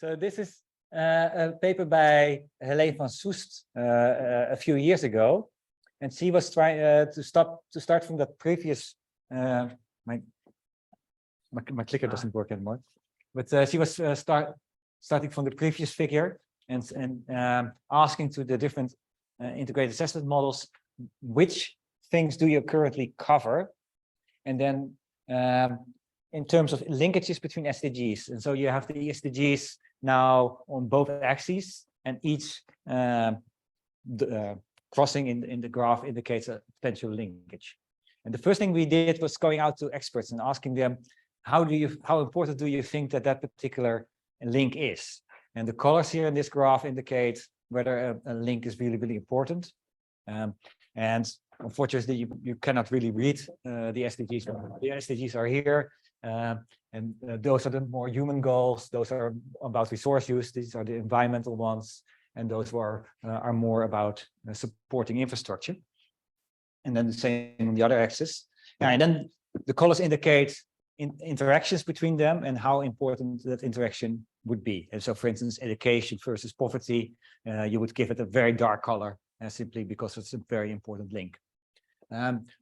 So this is a paper by Helene van Soest a few years ago, and she was trying to start from the previous. My clicker doesn't work anymore, but she was starting from the previous figure and asking to the different integrated assessment models, which things do you currently cover, and then in terms of linkages between SDGs. And so you have the SDGs now on both axes, and each crossing in the graph indicates a potential linkage. And the first thing we did was going out to experts and asking them, how important do you think that particular link is? And the colors here in this graph indicate whether a link is really, really important. And unfortunately, you cannot really read the SDGs. The SDGs are here, and those are the more human goals. Those are about resource use. These are the environmental ones, and those are more about supporting infrastructure. And then the same on the other axis. And then the colors indicate interactions between them and how important that interaction would be. And so, for instance, education versus poverty, you would give it a very dark color simply because it's a very important link.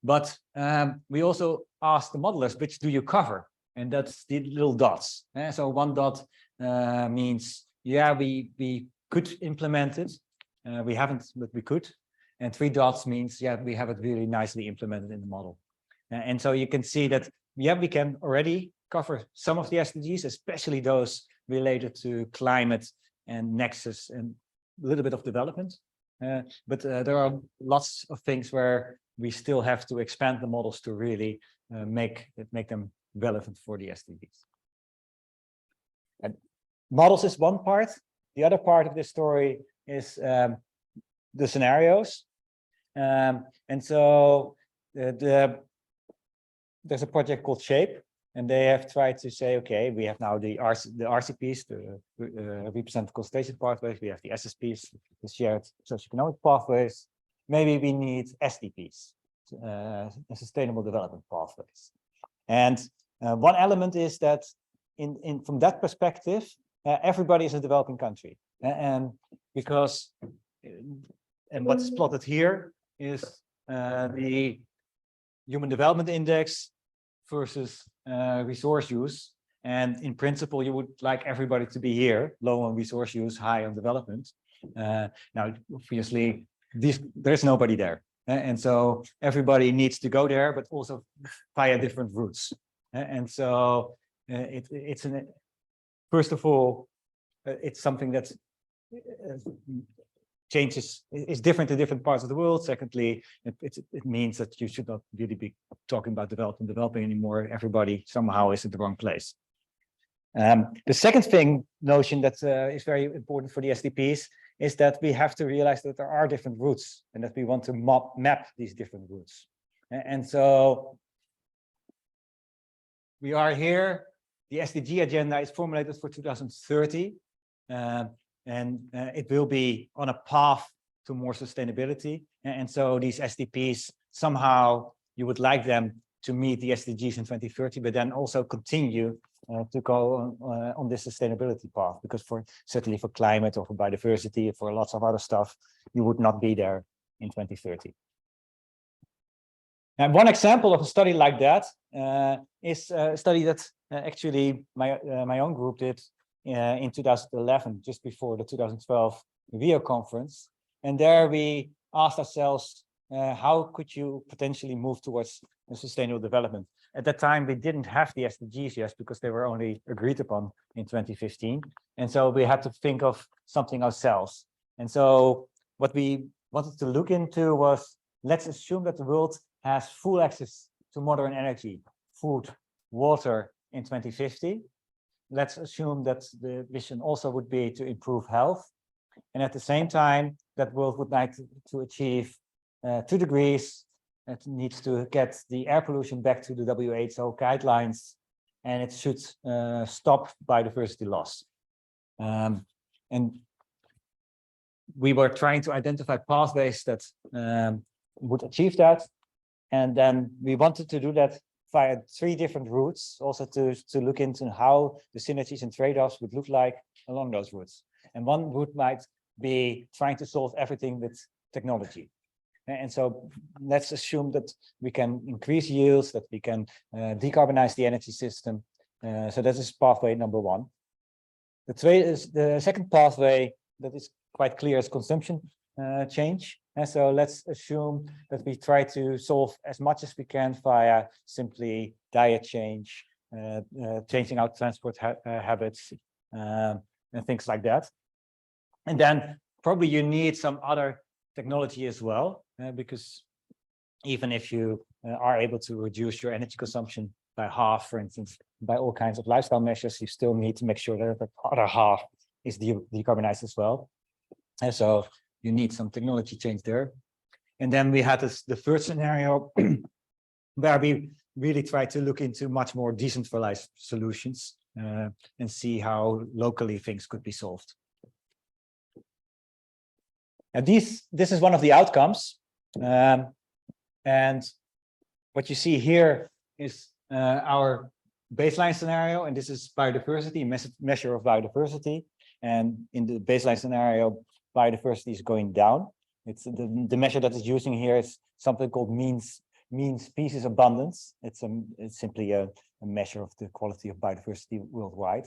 But we also asked the modelers, which do you cover? And that's the little dots. So one dot means, yeah, we could implement it. We haven't, but we could. And three dots means, yeah, we have it really nicely implemented in the model. And so you can see that, yeah, we can already cover some of the SDGs, especially those related to climate and nexus and a little bit of development. But there are lots of things where we still have to expand the models to really make them relevant for the SDGs. And models is one part. The other part of this story is the scenarios. And so there's a project called SHAPE, and they have tried to say, okay, we have now the RCPs, the representative consultation pathways, we have the SSPs, the shared socioeconomic pathways. Maybe we need SDPs, sustainable development pathways. And one element is that from that perspective, everybody is a developing country. And because, and what's plotted here is the Human Development Index versus resource use. And in principle, you would like everybody to be here, low on resource use, high on development. Now, obviously, there's nobody there. And so everybody needs to go there, but also via different routes. And so first of all, it's something that changes, is different in different parts of the world. Secondly, it means that you should not really be talking about developing anymore. Everybody somehow is in the wrong place. The second notion that is very important for the SDPs is that we have to realize that there are different routes and that we want to map these different routes. And so we are here. The SDG agenda is formulated for 2030. And it will be on a path to more sustainability. And so these SDPs, somehow you would like them to meet the SDGs in 2030, but then also continue to go on this sustainability path, because certainly for climate or for biodiversity, for lots of other stuff, you would not be there in 2030. And one example of a study like that is a study that actually my own group did in 2011, just before the 2012 Rio conference. And there we asked ourselves, how could you potentially move towards sustainable development? At that time, we didn't have the SDGs yet because they were only agreed upon in 2015. And so we had to think of something ourselves. And so what we wanted to look into was, let's assume that the world has full access to modern energy, food, water in 2050. Let's assume that the vision also would be to improve health. And at the same time, that world would like to achieve 2 degrees. It needs to get the air pollution back to the WHO guidelines, and it should stop biodiversity loss. And we were trying to identify pathways that would achieve that. And then we wanted to do that via 3 different routes, also to look into how the synergies and trade-offs would look like along those routes. And one route might be trying to solve everything with technology. And so let's assume that we can increase yields, that we can decarbonize the energy system. So that is pathway number 1. The second pathway that is quite clear is consumption change. And so let's assume that we try to solve as much as we can via simply diet change, changing our transport habits, and things like that. And then probably you need some other technology as well, because even if you are able to reduce your energy consumption by half, for instance, by all kinds of lifestyle measures, you still need to make sure that the other half is decarbonized as well. And so you need some technology change there. And then we had the third scenario where we really try to look into much more decentralized solutions and see how locally things could be solved. And this is one of the outcomes. And what you see here is our baseline scenario, and this is biodiversity, measure of biodiversity. And in the baseline scenario, biodiversity is going down. It's the measure that is using here is something called mean species abundance. It's simply a measure of the quality of biodiversity worldwide.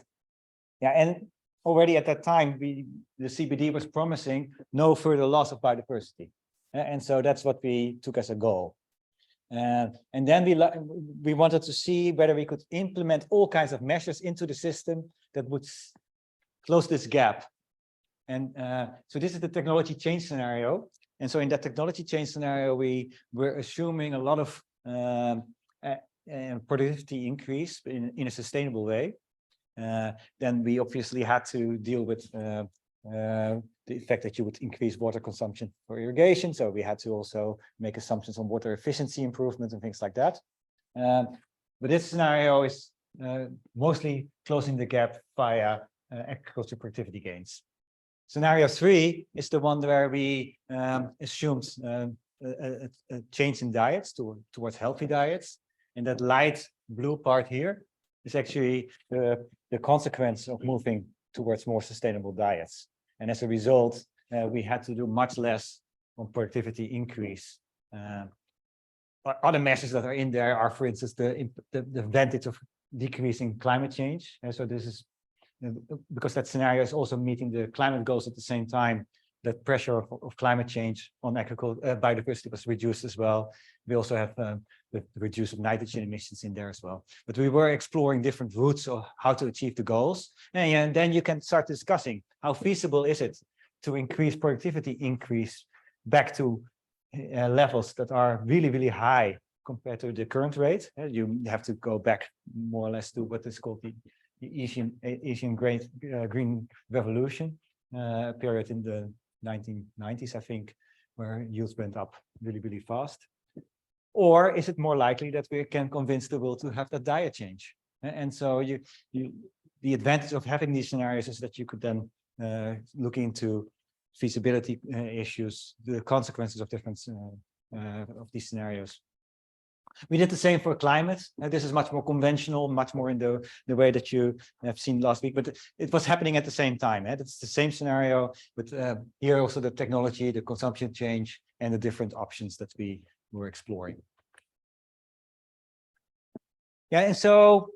Yeah, and already at that time, the CBD was promising no further loss of biodiversity. And so that's what we took as a goal. And then we wanted to see whether we could implement all kinds of measures into the system that would close this gap. And so this is the technology change scenario. And so in that technology change scenario, we were assuming a lot of productivity increase in a sustainable way. Then we obviously had to deal with the fact that you would increase water consumption for irrigation. So we had to also make assumptions on water efficiency improvement and things like that. But this scenario is mostly closing the gap via agriculture productivity gains. Scenario 3 is the one where we assumed a change in diets towards healthy diets. And that light blue part here is actually the consequence of moving towards more sustainable diets. And as a result, we had to do much less on productivity increase. Other measures that are in there are, for instance, the advantage of decreasing climate change. And so this is because that scenario is also meeting the climate goals at the same time. That pressure of climate change on biodiversity was reduced as well. We also have the reduce of nitrogen emissions in there as well. But we were exploring different routes of how to achieve the goals. And then you can start discussing how feasible is it to increase productivity increase back to levels that are really, really high compared to the current rate. You have to go back more or less to what is called the Asian Green Revolution period in the 1990s, I think, where yields went up really, really fast. Or is it more likely that we can convince the world to have that diet change? And so the advantage of having these scenarios is that you could then look into feasibility issues, the consequences of different of these scenarios. We did the same for climate. This is much more conventional, much more in the way that you have seen last week, but it was happening at the same time. It's the same scenario, but here also the technology, the consumption change, and the different options that we were exploring. Yeah, and so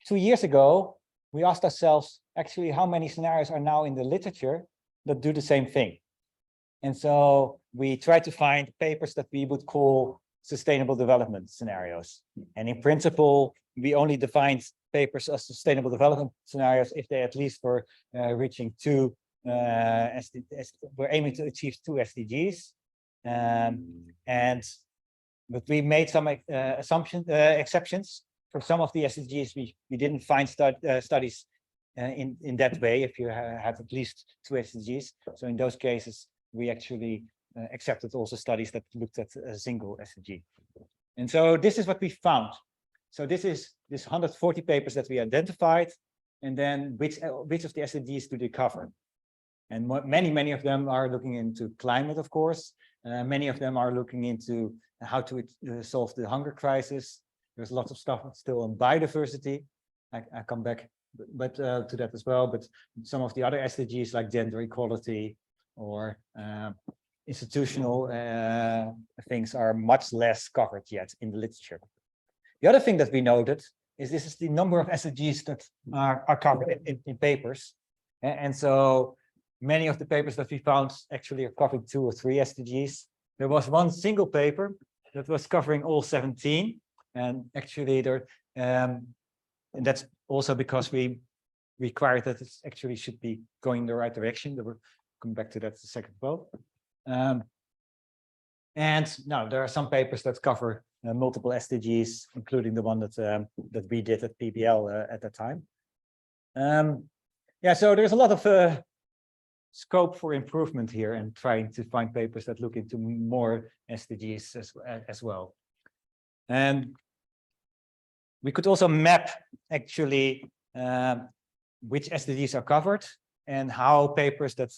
2 years ago, we asked ourselves, actually, how many scenarios are now in the literature that do the same thing? And so we tried to find papers that we would call sustainable development scenarios. And in principle, we only defined papers as sustainable development scenarios if they at least were reaching we're aiming to achieve 2 SDGs. But we made some exceptions. For some of the SDGs, we didn't find studies in that way if you had at least 2 SDGs. So in those cases, we actually accepted also studies that looked at a single SDG. And so this is what we found. So this is 140 papers that we identified, and then which of the SDGs do they cover? And many of them are looking into climate, of course. Many of them are looking into how to solve the hunger crisis. There's lots of stuff still on biodiversity. I come back to that as well, but some of the other SDGs like gender equality or institutional things are much less covered yet in the literature. The other thing that we noted is this is the number of SDGs that are covered in papers. And so many of the papers that we found actually are covering 2 or 3 SDGs. There was one single paper that was covering all 17. And actually there, and that's also because we require that it actually should be going in the right direction. We'll come back to that in a second as well. And now there are some papers that cover multiple SDGs, including the one that we did at PBL at that time. Yeah, so there's a lot of scope for improvement here and trying to find papers that look into more SDGs as well. And we could also map actually which SDGs are covered and how papers that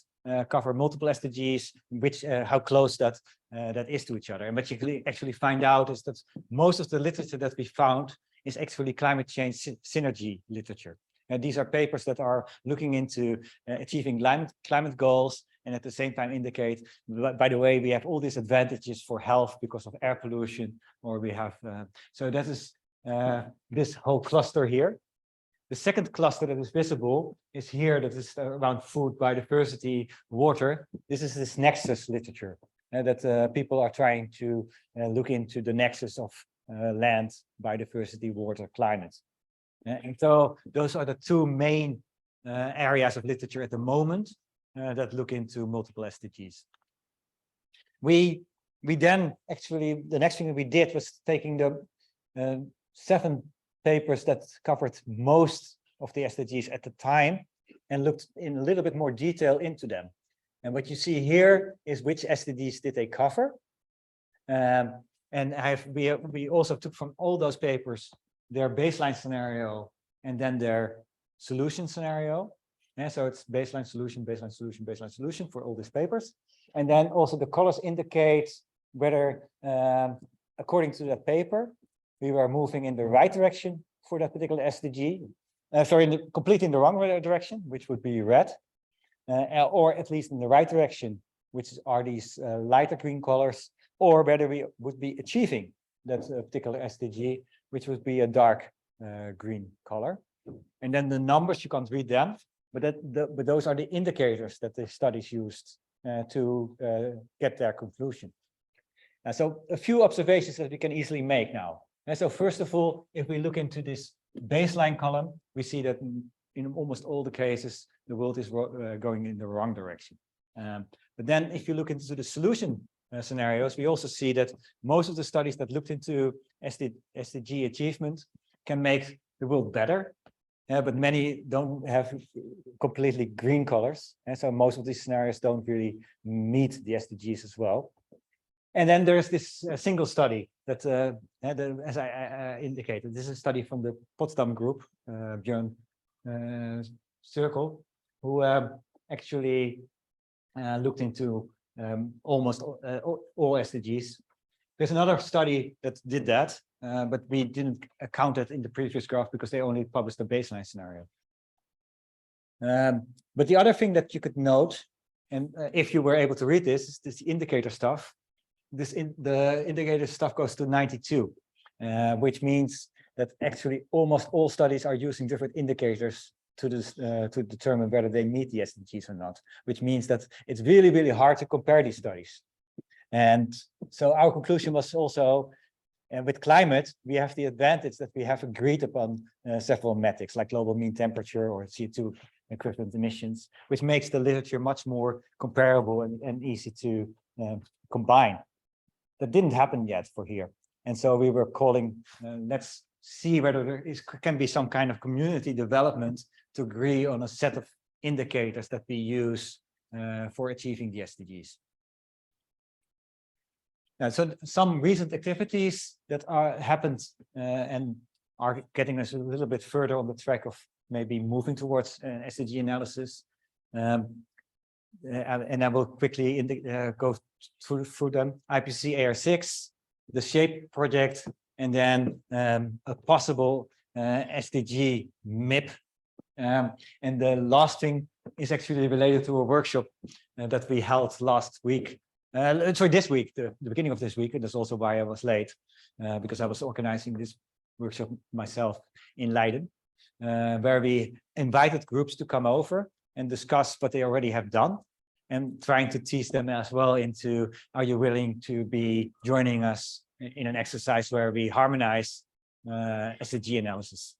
cover multiple SDGs, how close that is to each other. And what you actually find out is that most of the literature that we found is actually climate change synergy literature. And these are papers that are looking into achieving climate goals and at the same time indicate, by the way, we have all these advantages for health because of air pollution, or we have, so that is this whole cluster here. The second cluster that is visible is here, that is around food, biodiversity, water. This is this nexus literature that people are trying to look into the nexus of land, biodiversity, water, climate. And so those are the 2 main areas of literature at the moment that look into multiple SDGs. We then actually, the next thing that we did was taking the 7 papers that covered most of the SDGs at the time and looked in a little bit more detail into them. And what you see here is which SDGs did they cover. And we also took from all those papers their baseline scenario and then their solution scenario. And so it's baseline solution, baseline solution, baseline solution for all these papers. And then also the colors indicate whether, according to that paper, we were moving in the right direction for that particular SDG. Sorry, completely in the wrong direction, which would be red, or at least in the right direction, which are these lighter green colors, or whether we would be achieving that particular SDG, which would be a dark green color. And then the numbers, you can't read them, but those are the indicators that the studies used to get their conclusion. So a few observations that we can easily make now. And so first of all, if we look into this baseline column, we see that in almost all the cases, the world is going in the wrong direction. But then if you look into the solution scenarios, we also see that most of the studies that looked into SDG achievement can make the world better, but many don't have completely green colors. And so most of these scenarios don't really meet the SDGs as well. And then there's this single study that, as I indicated, this is a study from the Potsdam group, Vuuren Circle, who actually looked into almost all SDGs. There's another study that did that, but we didn't count it in the previous graph because they only published the baseline scenario. But the other thing that you could note, and if you were able to read this, is this indicator stuff. The indicator stuff goes to 92, which means that actually almost all studies are using different indicators to determine whether they meet the SDGs or not, which means that it's really, really hard to compare these studies. And so our conclusion was also, with climate, we have the advantage that we have agreed upon several metrics like global mean temperature or CO2 equivalent emissions, which makes the literature much more comparable and easy to combine. That didn't happen yet for here. And so we were calling, let's see whether there can be some kind of community development to agree on a set of indicators that we use for achieving the SDGs. So some recent activities that happened and are getting us a little bit further on the track of maybe moving towards SDG analysis. And I will quickly go through them. IPCC AR6, the SHAPE project, and then a possible SDG MIP. And the last thing is actually related to a workshop that we held last week. Sorry, this week, the beginning of this week, and that's also why I was late, because I was organizing this workshop myself in Leiden, where we invited groups to come over and discuss what they already have done, and trying to tease them as well into, are you willing to be joining us in an exercise where we harmonize SDG analysis?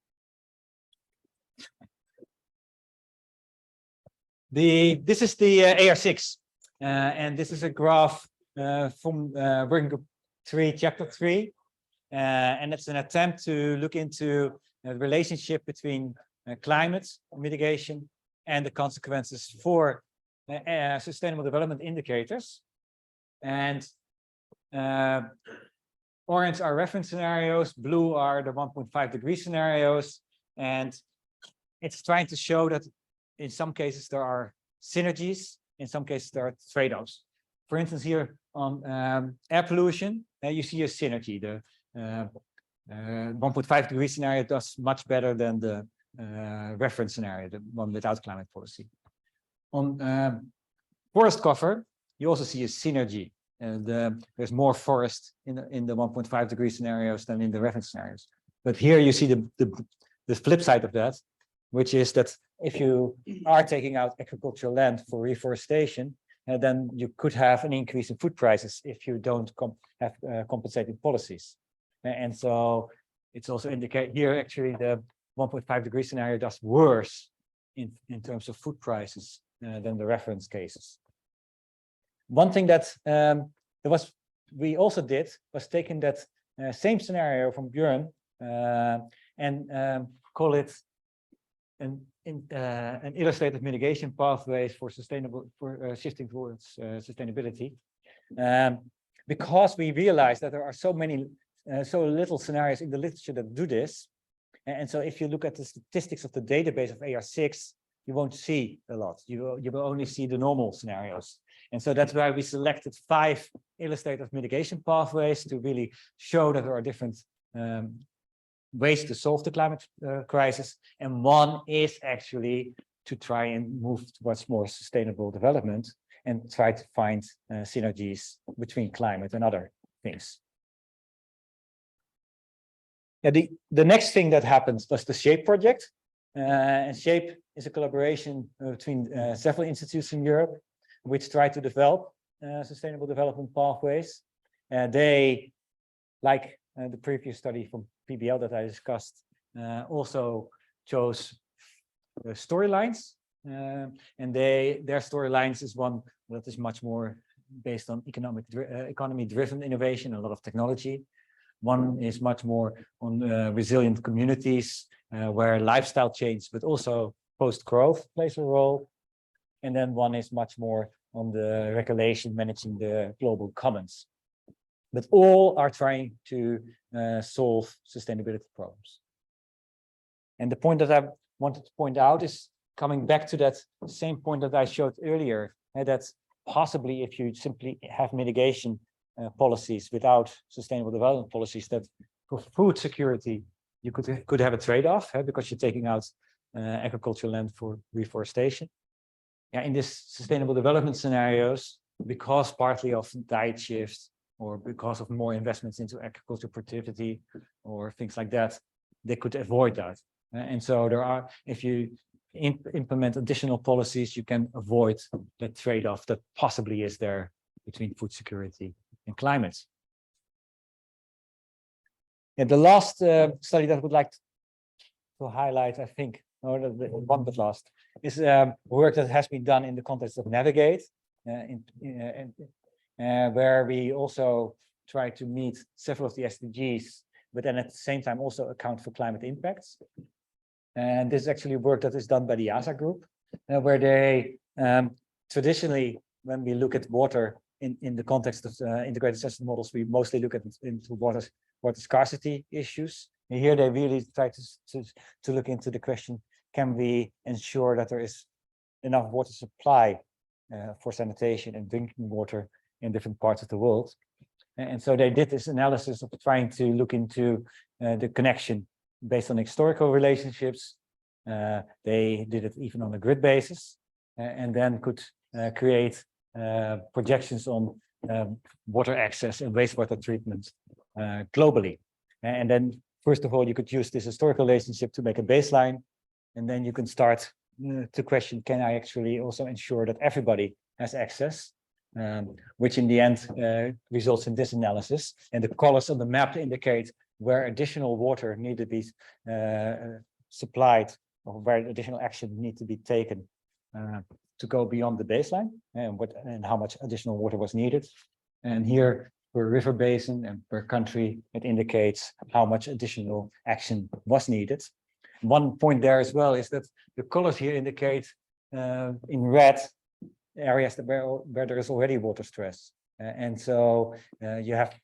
This is the AR6, and this is a graph from Working Group 3, Chapter 3, and it's an attempt to look into the relationship between climate mitigation and the consequences for sustainable development indicators. And orange are reference scenarios, blue are the 1.5 degree scenarios, and it's trying to show that in some cases there are synergies, in some cases there are trade-offs. For instance, here on air pollution, you see a synergy. The 1.5 degree scenario does much better than the reference scenario, the one without climate policy. On forest cover, you also see a synergy. There's more forest in the 1.5 degree scenarios than in the reference scenarios. But here you see the flip side of that, which is that if you are taking out agricultural land for reforestation, then you could have an increase in food prices if you don't have compensating policies. And so it's also indicate here actually the 1.5 degree scenario does worse in terms of food prices than the reference cases. One thing that we also did was taking that same scenario from Vuuren and call it an illustrative mitigation pathways for shifting towards sustainability, because we realized that there are so little scenarios in the literature that do this, and so if you look at the statistics of the database of AR6, you won't see a lot. You will only see the normal scenarios, and so that's why we selected 5 illustrative mitigation pathways to really show that there are different ways to solve the climate crisis, and one is actually to try and move towards more sustainable development and try to find synergies between climate and other things. Yeah, the next thing that happened was the SHAPE project, and SHAPE is a collaboration between several institutes in Europe which try to develop sustainable development pathways. They, like the previous study from PBL that I discussed, also chose storylines, and their storylines is one that is much more based on economy-driven innovation, a lot of technology. One is much more on resilient communities where lifestyle change, but also post-growth plays a role. And then one is much more on the regulation managing the global commons. But all are trying to solve sustainability problems. And the point that I wanted to point out is coming back to that same point that I showed earlier, that possibly if you simply have mitigation policies without sustainable development policies, that for food security, you could have a trade-off because you're taking out agricultural land for reforestation. Yeah, in this sustainable development scenarios, because partly of diet shifts or because of more investments into agricultural productivity or things like that, they could avoid that. And so there are, if you implement additional policies, you can avoid the trade-off that possibly is there between food security and climate. And the last study that I would like to highlight, I think, or the one but last, is work that has been done in the context of Navigate, where we also try to meet several of the SDGs, but then at the same time also account for climate impacts. And this is actually work that is done by the ASA group, where they traditionally, when we look at water in the context of integrated assessment models, we mostly look at into water scarcity issues. And here they really try to look into the question, can we ensure that there is enough water supply for sanitation and drinking water in different parts of the world? And so they did this analysis of trying to look into the connection based on historical relationships. They did it even on a grid basis, and then could create projections on water access and wastewater treatment globally. And then, first of all, you could use this historical relationship to make a baseline, and then you can start to question, can I actually also ensure that everybody has access? Which in the end results in this analysis. And the colors on the map indicate where additional water need to be supplied, or where additional action need to be taken to go beyond the baseline, and how much additional water was needed. And here, per river basin and per country, it indicates how much additional action was needed. One point there as well is that the colors here indicate in red areas that where there is already water stress. And so you have,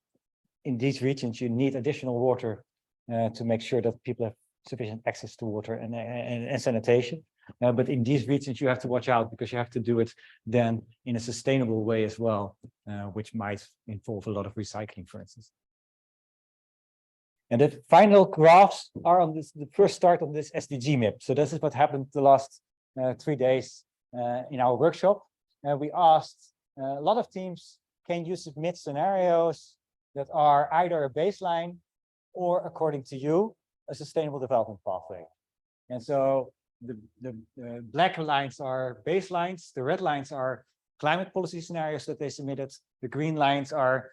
in these regions, you need additional water to make sure that people have sufficient access to water and sanitation. But in these regions, you have to watch out, because you have to do it then in a sustainable way as well, which might involve a lot of recycling, for instance. And the final graphs are on this, the first start on this SDG map. So this is what happened the last 3 days in our workshop. We asked a lot of teams, can you submit scenarios that are either a baseline or, according to you, a sustainable development pathway? And so the black lines are baselines, the red lines are climate policy scenarios that they submitted, the green lines are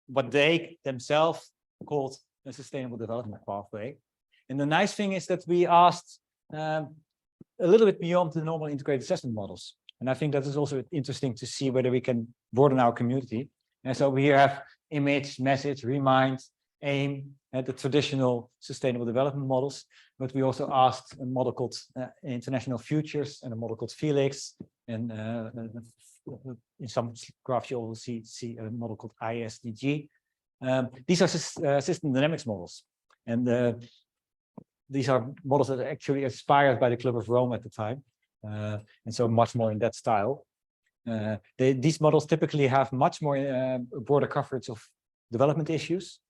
what they themselves called a sustainable development pathway. And the nice thing is that we asked a little bit beyond the normal integrated assessment models. And I think that is also interesting to see whether we can broaden our community. And so we here have image, message, remind, aim, and the traditional sustainable development models. But we also asked a model called International Futures and a model called Felix. And in some graphs, you will see a model called ISDG. These are system dynamics models. And these are models that are actually inspired by the Club of Rome at the time. And so much more in that style. These models typically have much more broader coverage of development issues,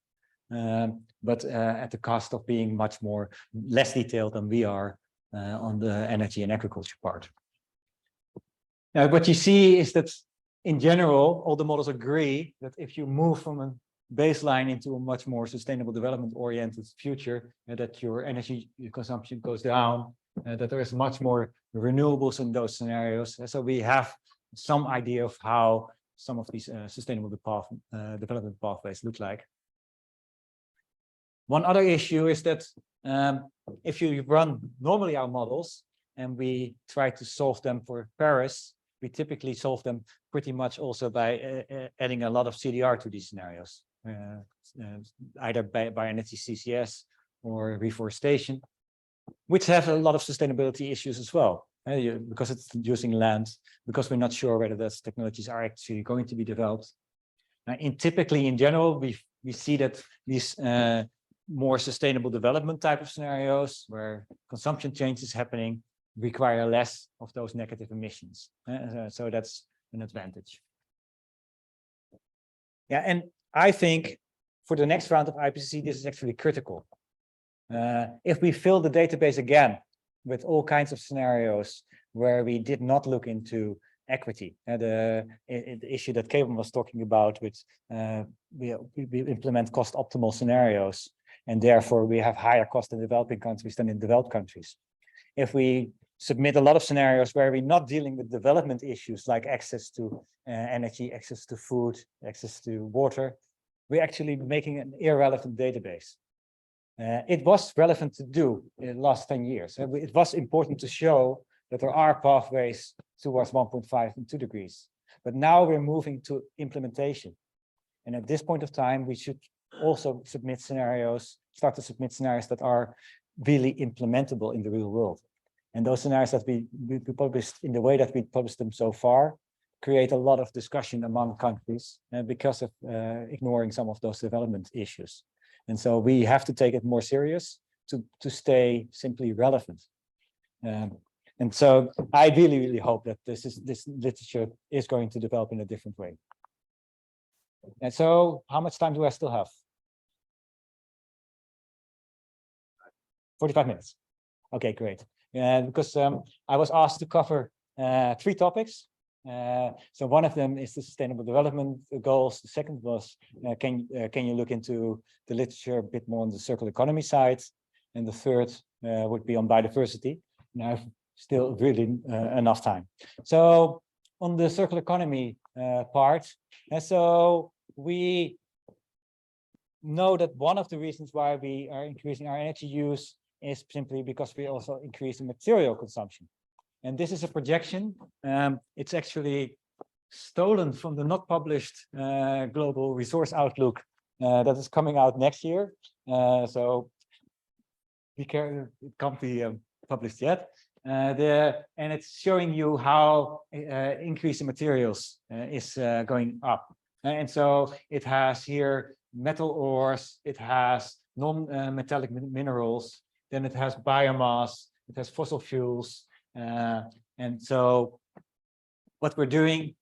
but at the cost of being much more less detailed than we are on the energy and agriculture part. What you see is that in general, all the models agree that if you move from a baseline into a much more sustainable development oriented future, that your energy consumption goes down, that there is much more renewables in those scenarios. So we have some idea of how some of these sustainable development pathways look like. One other issue is that if you run normally our models and we try to solve them for Paris, we typically solve them pretty much also by adding a lot of CDR to these scenarios, either by energy CCS or reforestation, which have a lot of sustainability issues as well, because it's using land, because we're not sure whether those technologies are actually going to be developed. Now, typically, in general, we see that these more sustainable development type of scenarios, where consumption change is happening, require less of those negative emissions. So that's an advantage. Yeah, and I think for the next round of IPCC, this is actually critical. If we fill the database again with all kinds of scenarios where we did not look into equity, the issue that Kevin was talking about, with we implement cost optimal scenarios, and therefore we have higher cost in developing countries than in developed countries. If we submit a lot of scenarios where we're not dealing with development issues like access to energy, access to food, access to water, we're actually making an irrelevant database. It was relevant to do in the last 10 years. It was important to show that there are pathways towards 1.5 and 2 degrees. But now we're moving to implementation. And at this point of time, we should also submit scenarios, start to submit scenarios that are really implementable in the real world. And those scenarios that we published in the way that we published them so far create a lot of discussion among countries because of ignoring some of those development issues. And so we have to take it more serious to stay simply relevant. And so I really, really hope that this literature is going to develop in a different way. And so how much time do I still have? 45 minutes. Okay, great. Because I was asked to cover 3 topics. So one of them is the Sustainable Development Goals. The second was, can you look into the literature a bit more on the circular economy side? And the third would be on biodiversity. And I have still really enough time. So on the circular economy part, and so we know that one of the reasons why we are increasing our energy use is simply because we also increase the material consumption. And this is a projection. It's actually stolen from the not published Global Resource Outlook that is coming out next year. So be careful, it can't be published yet. And it's showing you how increase in materials is going up. And so it has here metal ores, it has non-metallic minerals, then it has biomass, it has fossil fuels. And so what we're doing,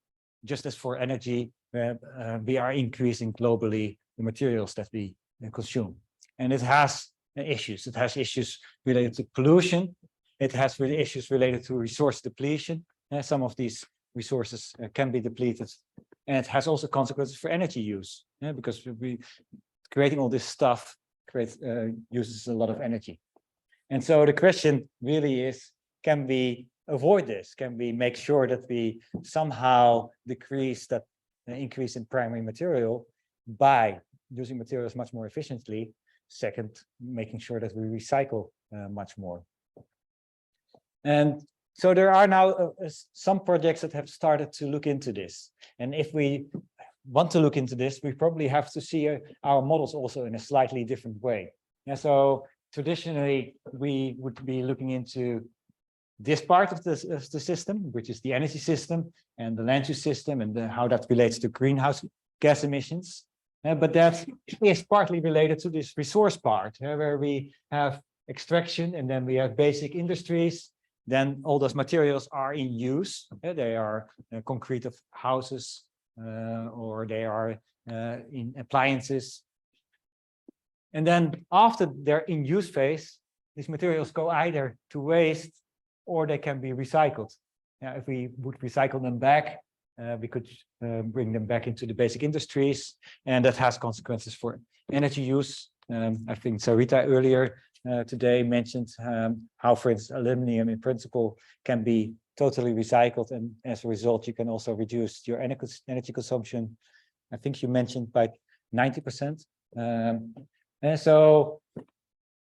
just as for energy, we are increasing globally the materials that we consume. And it has issues. It has issues related to pollution. It has really issues related to resource depletion. Some of these resources can be depleted. And it has also consequences for energy use, because creating all this stuff uses a lot of energy. And so the question really is, can we avoid this? Can we make sure that we somehow decrease that increase in primary material by using materials much more efficiently? Second, making sure that we recycle much more. And so there are now some projects that have started to look into this. And if we want to look into this, we probably have to see our models also in a slightly different way. And so traditionally, we would be looking into this part of the system, which is the energy system and the land use system, and how that relates to greenhouse gas emissions. But that is partly related to this resource part, where we have extraction and then we have basic industries. Then all those materials are in use. They are concrete of houses, or they are in appliances. And then after their in use phase, these materials go either to waste or they can be recycled. If we would recycle them back, we could bring them back into the basic industries, and that has consequences for energy use. I think Sarita earlier today mentioned how, for instance, aluminum in principle can be totally recycled, and as a result, you can also reduce your energy consumption. I think you mentioned by 90%. And so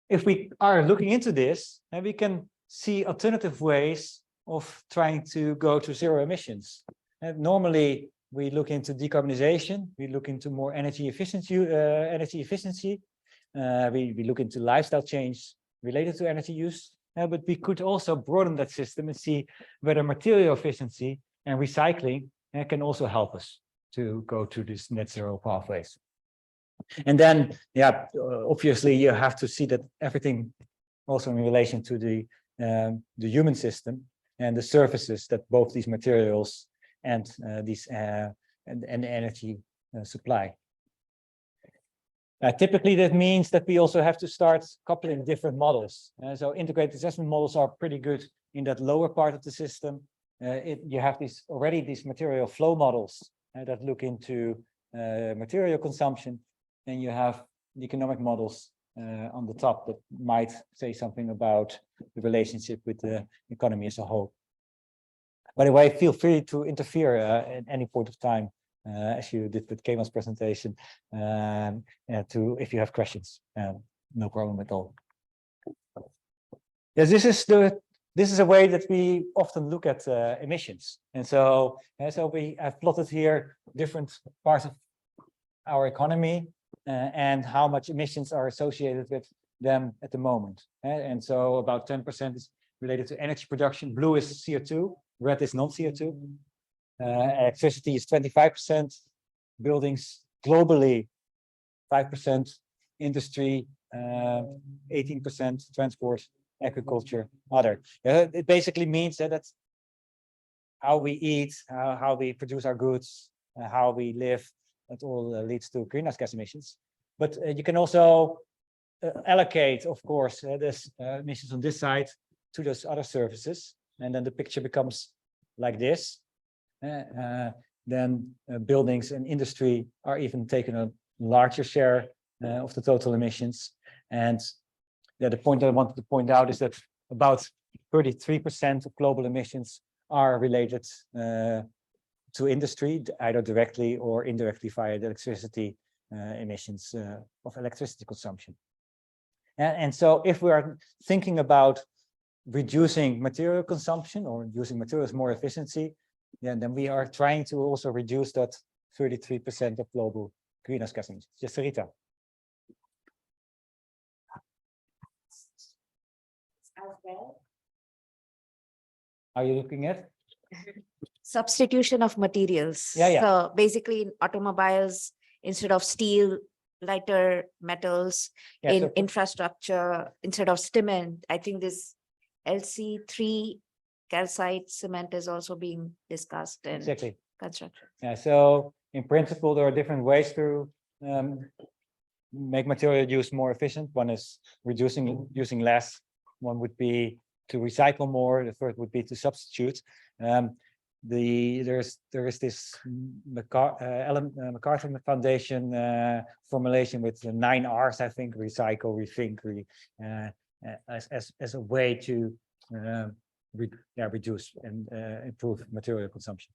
if we are looking into this, and we can see alternative ways of trying to go to zero emissions. And normally, we look into decarbonization, we look into more energy efficiency. We look into lifestyle change related to energy use, but we could also broaden that system and see whether material efficiency and recycling can also help us to go to this net zero pathways. And then, yeah, obviously you have to see that everything also in relation to the human system and the services that both these materials and and energy supply. Typically, that means that we also have to start coupling different models. So integrated assessment models are pretty good in that lower part of the system. You have these material flow models that look into material consumption, and you have the economic models on the top that might say something about the relationship with the economy as a whole. By the way, feel free to interfere at any point of time, as you did with Kemal's presentation, if you have questions. No problem at all. Yes, this is a way that we often look at emissions, and so we have plotted here different parts of our economy and how much emissions are associated with them at the moment. And so about 10% is related to energy production. Blue is CO2, red is non-CO2. Electricity is 25%, buildings globally 5%, industry 18%, transport, agriculture, other. It basically means that that's how we eat, how we produce our goods, how we live, that all leads to greenhouse gas emissions. But you can also allocate, of course, this emissions on this side to those other surfaces, and then the picture becomes like this. Then buildings and industry are even taking a larger share of the total emissions. And the point that I wanted to point out is that about 33% of global emissions are related to industry, either directly or indirectly via the electricity emissions of electricity consumption. And so if we are thinking about reducing material consumption or using materials more efficiency, then we are trying to also reduce that 33% of global greenhouse gas emissions. Yes, Sarita. Are you looking at? Substitution of materials. Yeah. So basically in automobiles, instead of steel, lighter metals, in infrastructure, instead of cement, I think this LC3 calcite cement is also being discussed in construction. Yeah, so in principle, there are different ways to make material use more efficient. One is using less. One would be to recycle more. The third would be to substitute. There is this MacArthur Foundation formulation with 9 R's, I think: recycle, rethink, as a way to reduce and improve material consumption.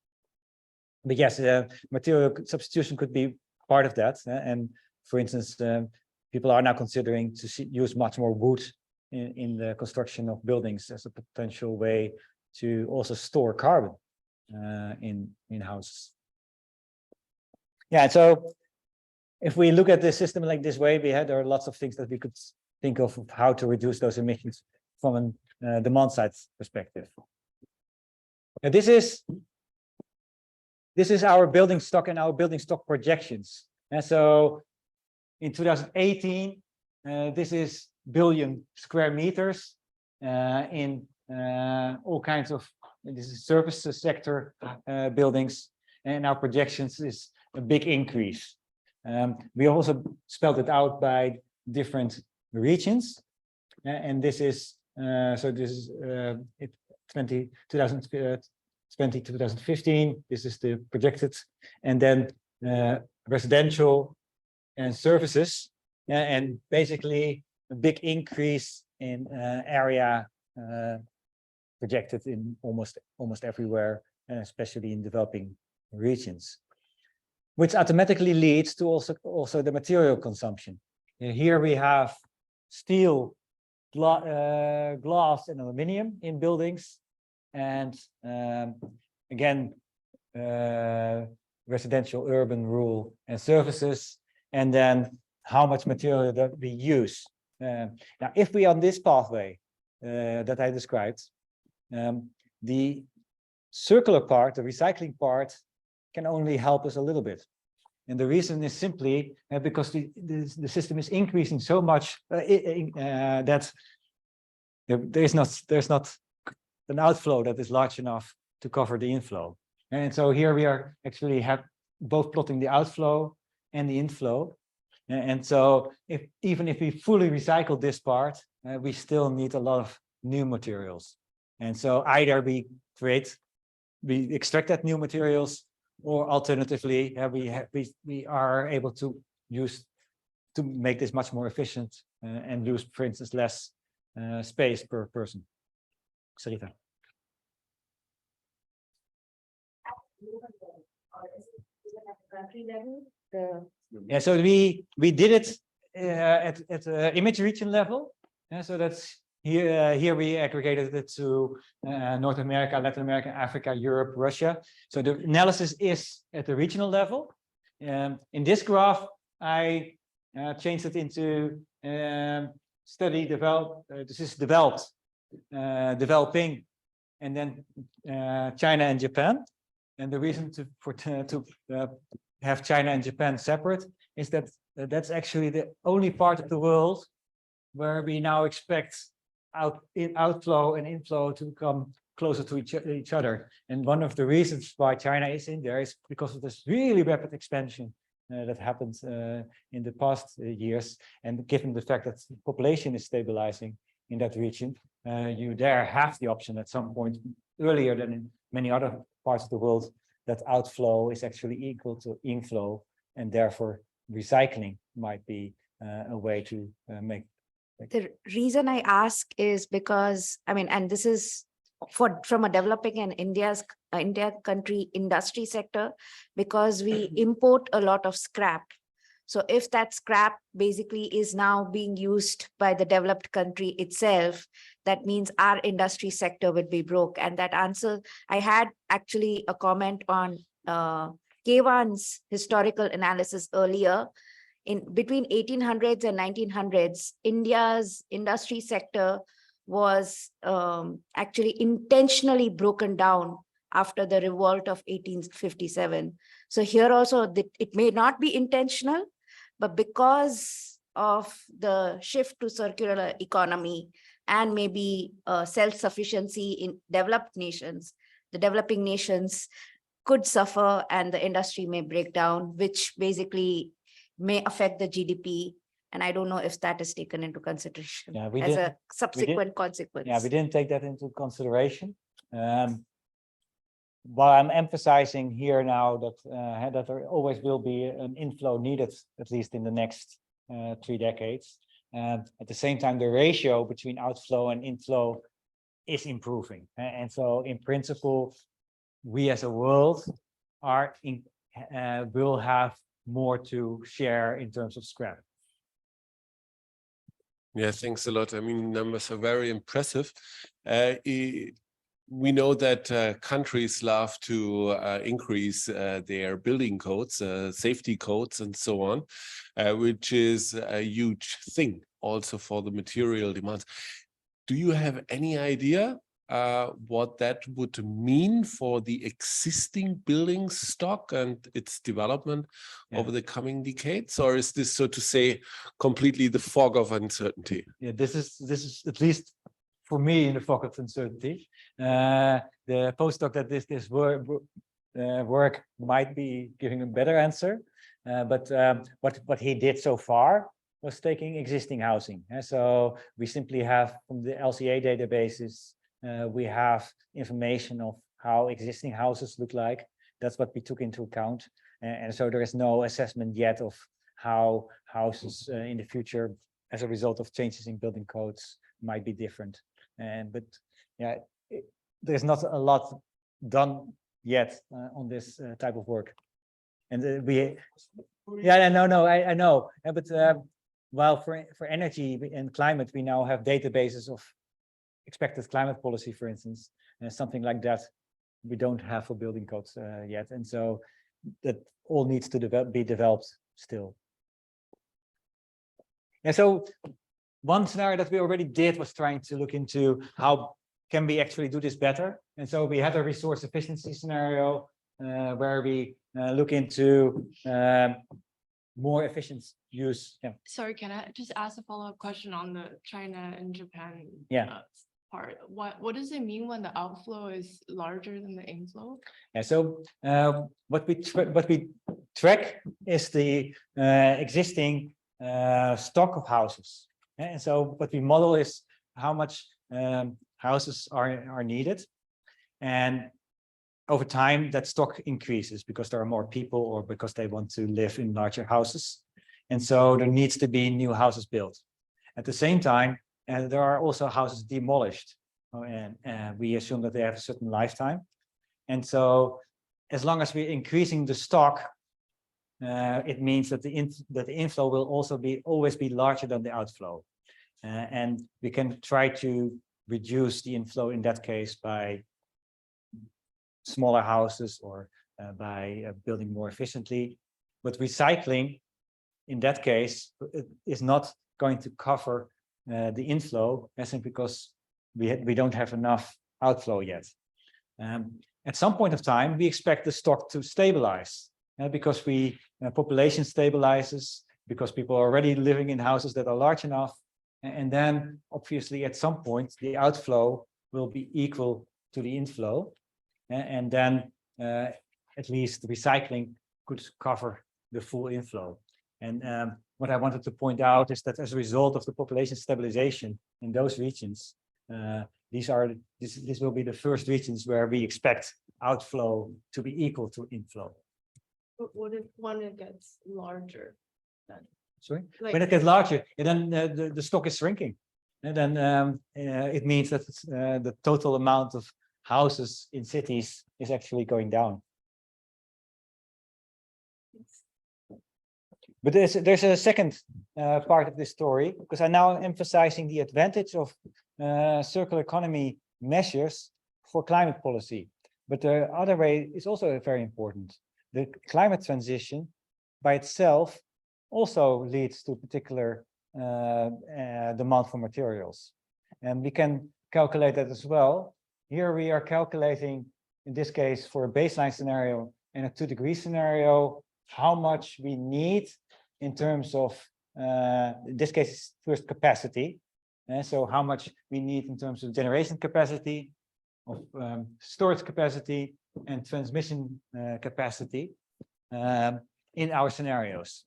But yes, material substitution could be part of that. And for instance, people are now considering to use much more wood in the construction of buildings as a potential way to also store carbon in houses. Yeah, so if we look at the system like this way, there are lots of things that we could think of how to reduce those emissions from a demand side perspective. Now, this is our building stock and our building stock projections. And so in 2018, this is billion square meters in all kinds of, this is services sector buildings, and our projections is a big increase. We also spelled it out by different regions, and this is so this is 2015. This is the projected, and then residential and services, and basically a big increase in area projected in almost everywhere, especially in developing regions, which automatically leads to also the material consumption. And here we have steel, glass, and aluminum in buildings, and again, residential, urban, rural, and services, and then how much material that we use. Now, if we on this pathway that I described, the circular part, the recycling part, can only help us a little bit. And the reason is simply because the system is increasing so much that there's not an outflow that is large enough to cover the inflow. And so here we are actually both plotting the outflow and the inflow. And so even if we fully recycle this part, we still need a lot of new materials. And so either we extract that new materials, or alternatively, we are able to make this much more efficient and use, for instance, less space per person. Sarita. Country level, yeah, so we did it at image region level. Yeah, so that's here we aggregated it to North America, Latin America, Africa, Europe, Russia. So the analysis is at the regional level. In this graph, I changed it into study develop. This is developed, developing, and then China and Japan. And the reason to have China and Japan separate is that that's actually the only part of the world where we now expect outflow and inflow to come closer to each other. And one of the reasons why China is in there is because of this really rapid expansion that happened in the past years. And given the fact that the population is stabilizing in that region, you there have the option at some point earlier than in many other parts of the world that outflow is actually equal to inflow, and therefore recycling might be a way to make. The reason I ask is because, I mean, and this is from a developing and India country industry sector, because we import a lot of scrap. So if that scrap basically is now being used by the developed country itself, that means our industry sector would be broke. And that answer, I had actually a comment on Kevan's historical analysis earlier. In between 1800s and 1900s, India's industry sector was actually intentionally broken down after the revolt of 1857. So here also, it may not be intentional, but because of the shift to circular economy and maybe self-sufficiency in developed nations, the developing nations could suffer and the industry may break down, which basically may affect the GDP. And I don't know if that is taken into consideration as a subsequent consequence. Yeah, we didn't take that into consideration. While I'm emphasizing here now that there always will be an inflow needed, at least in the next 3 decades. At the same time, the ratio between outflow and inflow is improving. And so in principle, we as a world will have more to share in terms of scrap. Yeah, thanks a lot. I mean, numbers are very impressive. We know that countries love to increase their building codes, safety codes, and so on, which is a huge thing also for the material demands. Do you have any idea what that would mean for the existing building stock and its development over the coming decades? Or is this, so to say, completely the fog of uncertainty? Yeah, this is at least for me in the fog of uncertainty. The postdoc that this work might be giving a better answer, but what he did so far was taking existing housing. And so we simply have from the LCA databases, we have information of how existing houses look like. That's what we took into account. And so there is no assessment yet of how houses in the future, as a result of changes in building codes, might be different. But yeah, there's not a lot done yet on this type of work. And I know. But while for energy and climate, we now have databases of expected climate policy, for instance, and something like that we don't have for building codes yet. And so that all needs to be developed still. And so one scenario that we already did was trying to look into how can we actually do this better. And so we had a resource efficiency scenario where we look into more efficient use. Yeah. Sorry, can I just ask a follow-up question on the China and Japan part? What does it mean when the outflow is larger than the inflow? Yeah, so what we track is the existing stock of houses. And so what we model is how much houses are needed. And over time, that stock increases because there are more people or because they want to live in larger houses. And so there needs to be new houses built. At the same time, there are also houses demolished. And we assume that they have a certain lifetime. And so as long as we're increasing the stock, it means that the inflow will also always be larger than the outflow. And we can try to reduce the inflow in that case by smaller houses or by building more efficiently. But recycling, in that case, is not going to cover the inflow, simply because we don't have enough outflow yet. At some point of time, we expect the stock to stabilize because population stabilizes, because people are already living in houses that are large enough. And then obviously at some point, the outflow will be equal to the inflow. And then at least recycling could cover the full inflow. And what I wanted to point out is that as a result of the population stabilization in those regions, this will be the first regions where we expect outflow to be equal to inflow. But what if when it gets larger? Then? Sorry, Like, when it gets larger, then the stock is shrinking, and then it means that the total amount of houses in cities is actually going down. But there's a second part of this story, because I'm now emphasizing the advantage of circular economy measures for climate policy. But the other way is also very important. The climate transition by itself also leads to particular demand for materials. And we can calculate that as well. Here we are calculating, in this case, for a baseline scenario and a 2-degree scenario, how much we need in terms of, in this case, first capacity. And so how much we need in terms of generation capacity, of storage capacity, and transmission capacity in our scenarios.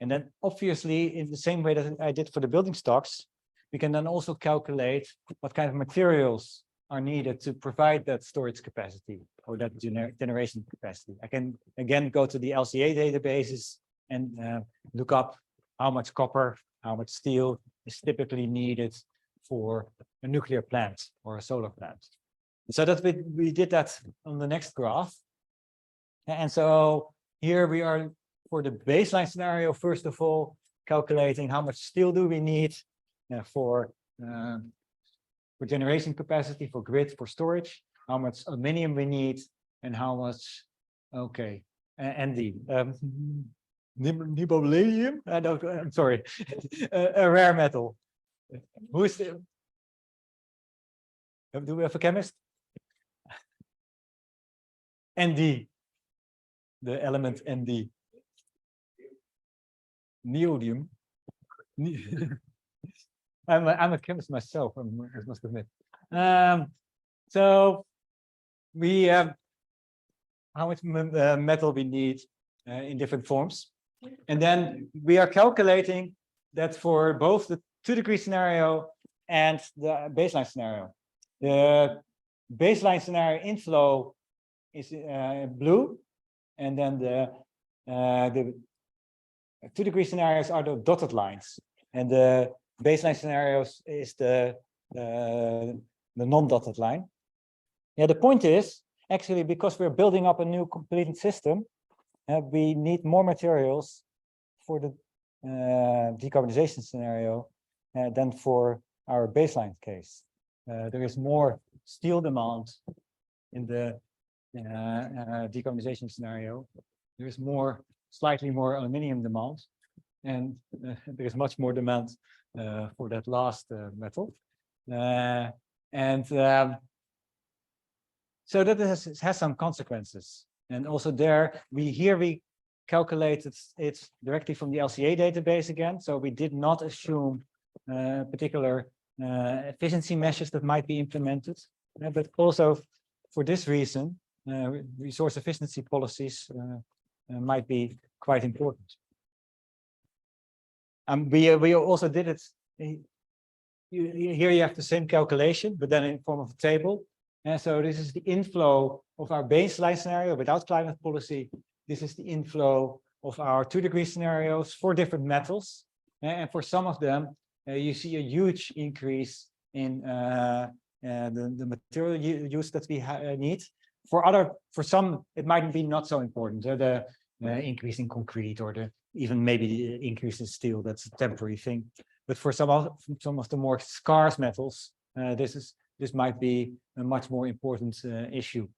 And then obviously, in the same way that I did for the building stocks, we can then also calculate what kind of materials are needed to provide that storage capacity or that generation capacity. I can again go to the LCA databases and look up how much copper, how much steel is typically needed for a nuclear plant or a solar plant. So that we did that on the next graph. And so here we are for the baseline scenario, first of all, calculating how much steel do we need for generation capacity, for grid, for storage, how much aluminum we need, and how much, okay, and the nibobulanium, I'm sorry, a rare metal. Who is the, do we have a chemist? Nd, the element Nd. Neodymium. I'm a chemist myself, I must admit. So we have how much metal we need in different forms. And then we are calculating that for both the 2-degree scenario and the baseline scenario. The baseline scenario inflow is blue, and then the 2-degree scenarios are the dotted lines, and the baseline scenarios is the non-dotted line. Yeah, the point is actually because we're building up a new completed system, we need more materials for the decarbonization scenario than for our baseline case. There is more steel demand in the decarbonization scenario. There is slightly more aluminum demand, and there is much more demand for that last metal. So that has some consequences. And also there, we calculated it directly from the LCA database again. So we did not assume particular efficiency measures that might be implemented, but also for this reason, resource efficiency policies might be quite important. We also did it. Here you have the same calculation, but then in form of a table. And so this is the inflow of our baseline scenario without climate policy. This is the inflow of our 2-degree scenarios for different metals. And for some of them, you see a huge increase in the material use that we need. For some, it might be not so important. The increase in concrete or even maybe the increase in steel, that's a temporary thing. But for some of the more scarce metals, this might be a much more important issue.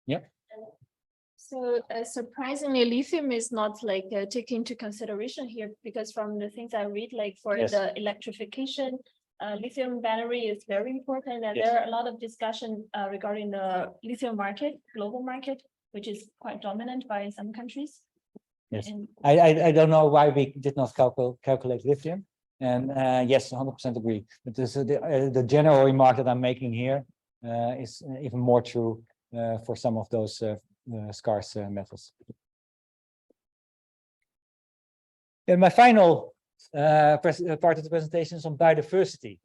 Yeah. So surprisingly, lithium is not like taken into consideration here, because from the things I read, like for the electrification, lithium battery is very important, and there are a lot of discussion regarding the lithium market, global market, which is quite dominant by some countries. Yes, and I don't know why we did not calculate lithium, and yes, 100% agree. But this, the general remark that I'm making here is even more true. for some of those scarce metals. And my final part of the presentation is on biodiversity.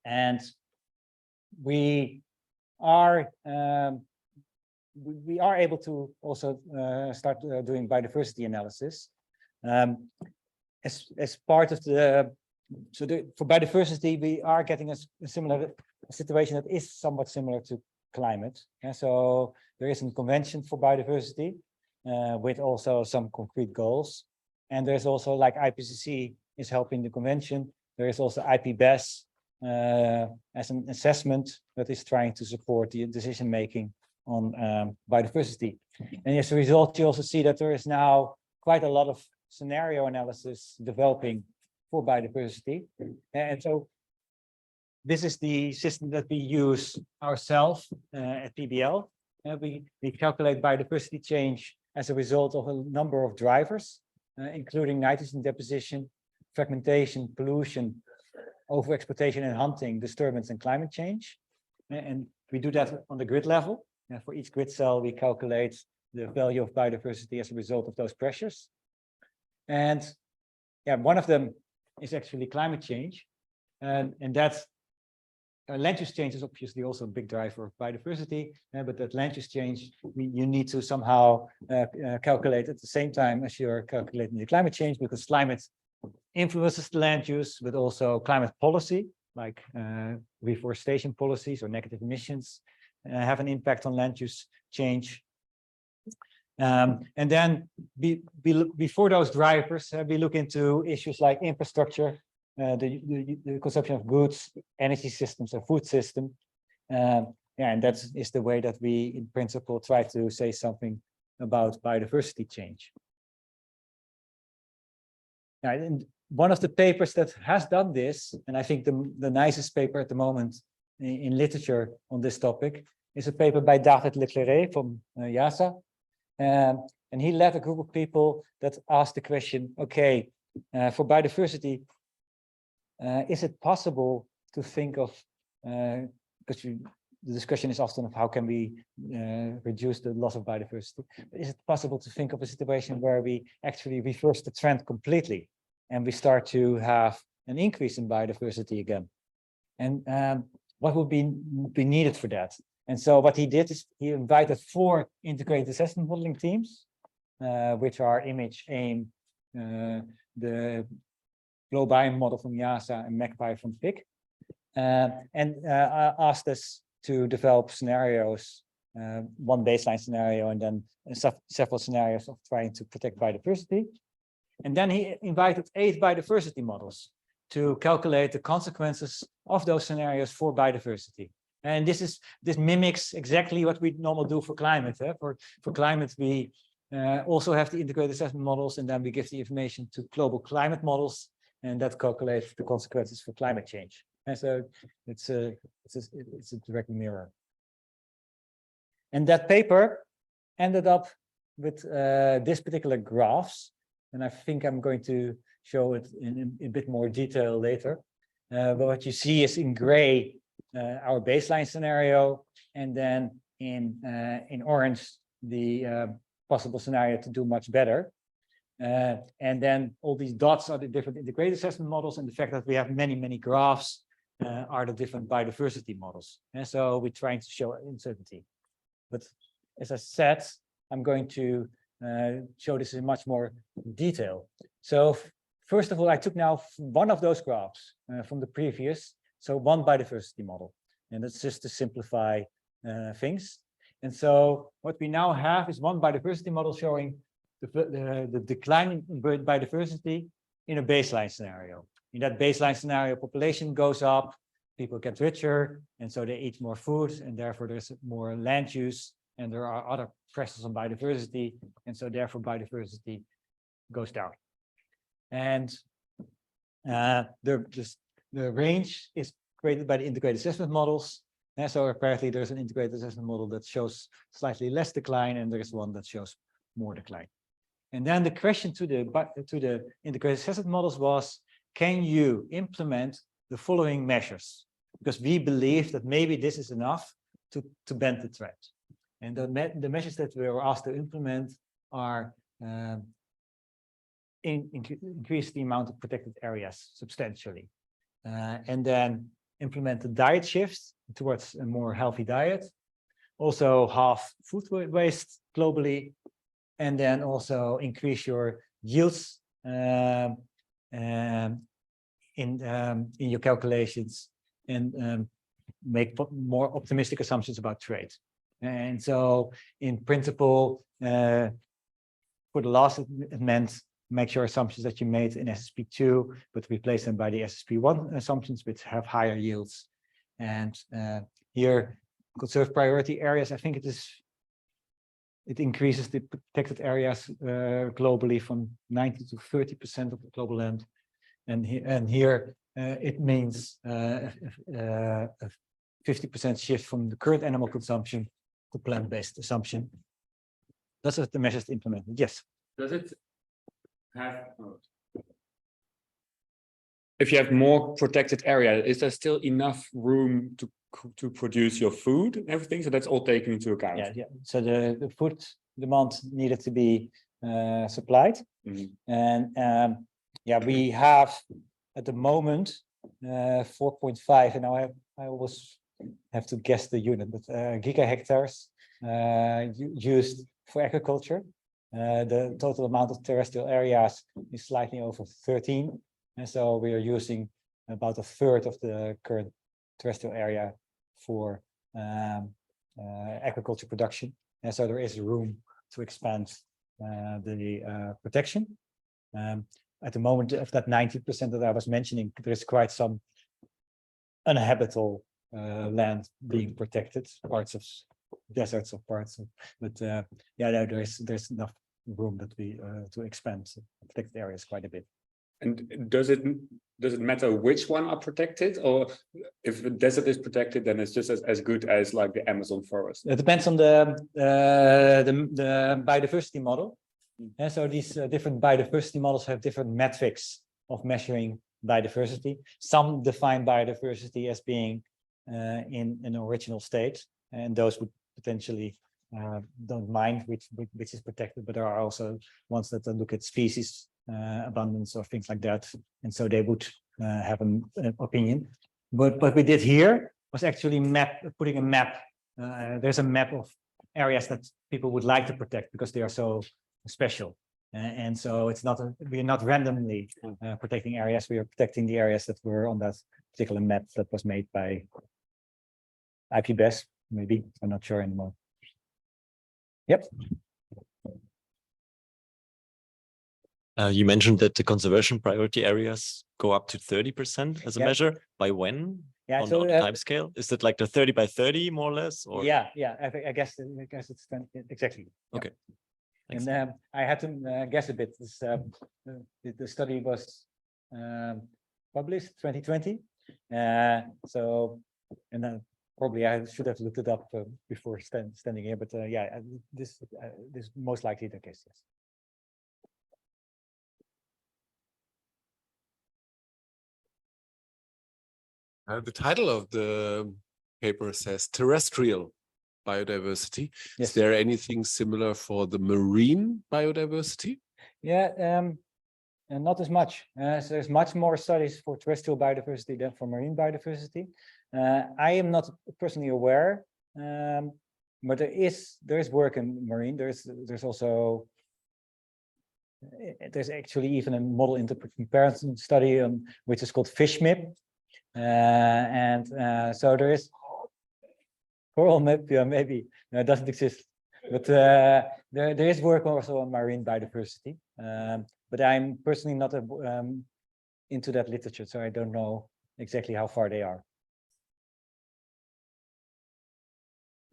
And we are able to also start doing biodiversity analysis as part of the. For biodiversity, we are getting a similar situation that is somewhat similar to climate. And so there is a convention for biodiversity with also some concrete goals. And there's also, like, IPCC is helping the convention. There is also IPBES as an assessment that is trying to support the decision making on biodiversity. And as a result, you also see that there is now quite a lot of scenario analysis developing for biodiversity. And so this is the system that we use ourselves at PBL. We calculate biodiversity change as a result of a number of drivers, including nitrogen deposition, fragmentation, pollution, overexploitation and hunting, disturbance, and climate change. And we do that on the grid level. And for each grid cell, we calculate the value of biodiversity as a result of those pressures. And yeah, one of them is actually climate change. And that's land use change is obviously also a big driver of biodiversity, but that land use change, you need to somehow calculate at the same time as you're calculating the climate change, because climate influences the land use, but also climate policy, like reforestation policies or negative emissions, have an impact on land use change. And then before those drivers, we look into issues like infrastructure, the consumption of goods, energy systems, and food system. Yeah, and that is the way that we, in principle, try to say something about biodiversity change. Yeah, and one of the papers that has done this, and I think the nicest paper at the moment in literature on this topic, is a paper by David Leclerc from IASA. And he led a group of people that asked the question, okay, for biodiversity, is it possible to think of, because the discussion is often of how can we reduce the loss of biodiversity, but is it possible to think of a situation where we actually reverse the trend completely and we start to have an increase in biodiversity again? And what would be needed for that? And so what he did is he invited 4 integrated assessment modeling teams, which are Image, AIM, the Glow Biome model from IASA, and Magpie from PIC, and asked us to develop scenarios, one baseline scenario, and then several scenarios of trying to protect biodiversity. And then he invited 8 biodiversity models to calculate the consequences of those scenarios for biodiversity. And this mimics exactly what we normally do for climate. For climate, we also have the integrated assessment models, and then we give the information to global climate models, and that calculates the consequences for climate change. And so it's a direct mirror. And that paper ended up with this particular graphs, and I think I'm going to show it in a bit more detail later. But what you see is in gray our baseline scenario, and then in orange the possible scenario to do much better. And then all these dots are the different integrated assessment models, and the fact that we have many graphs are the different biodiversity models. And so we're trying to show uncertainty. But as I said, I'm going to show this in much more detail. So first of all, I took now one of those graphs from the previous, so one biodiversity model, and that's just to simplify things. And so what we now have is one biodiversity model showing the decline in biodiversity in a baseline scenario. In that baseline scenario, population goes up, people get richer, and so they eat more food, and therefore there's more land use, and there are other pressures on biodiversity, and so therefore biodiversity goes down. And the range is created by the integrated assessment models. And so apparently there's an integrated assessment model that shows slightly less decline, and there's one that shows more decline. And then the question to the integrated assessment models was, can you implement the following measures? Because we believe that maybe this is enough to bend the trend. And the measures that we were asked to implement are increase the amount of protected areas substantially, and then implement the diet shifts towards a more healthy diet, also halve food waste globally, and then also increase your yields in your calculations, and make more optimistic assumptions about trade. And so in principle, for the last, it meant make sure assumptions that you made in SSP2, but replace them by the SSP1 assumptions, which have higher yields. And here, conserve priority areas, I think it increases the protected areas globally from 90 to 30% of the global land. And here it means a 50% shift from the current animal consumption to plant-based assumption. Those are the measures implemented. Yes. Does it have, if you have more protected area, is there still enough room to produce your food and everything? So that's all taken into account. Yeah. So the food demand needed to be supplied. And yeah, we have at the moment 4.5, and now I always have to guess the unit, but gigahectares used for agriculture. The total amount of terrestrial areas is slightly over 13, and so we are using about a third of the current terrestrial area for agriculture production, and so there is room to expand the protection. At the moment of that 90% that I was mentioning, there is quite some uninhabitable land being protected, parts of deserts or parts of, but yeah, there's enough room that we to expand protected areas quite a bit. And does it matter which one are protected, or if the desert is protected, then it's just as good as like the Amazon forest? It depends on the biodiversity model. And so these different biodiversity models have different metrics of measuring biodiversity. Some define biodiversity as being in an original state, and those would potentially don't mind which is protected, but there are also ones that look at species abundance or things like that, and so they would have an opinion. But what we did here was actually putting a map. There's a map of areas that people would like to protect because they are so special, and so it's not we're not randomly protecting areas. We are protecting the areas that were on that particular map that was made by IPBES, maybe, I'm not sure anymore. Yep. You mentioned that the conservation priority areas go up to 30% as a measure. By when? Yeah, on, so on the time scale? Is it like the 30 by 30 more or less? Or? Yeah. I guess it's exactly. Okay. Thanks. And I had to guess a bit. This, the study was published 2020. So, and then probably I should have looked it up before standing here. But yeah, this is most likely the case. Yes. The title of the paper says terrestrial biodiversity. Yes. Is there anything similar for the marine biodiversity? Yeah, and not as much. So there's much more studies for terrestrial biodiversity than for marine biodiversity. I am not personally aware, but there is work in marine. There's also there's actually even a model comparison study which is called FishMIP. So there is coral map, yeah, maybe no, it doesn't exist, but there is work also on marine biodiversity. But I'm personally not into that literature, so I don't know exactly how far they are.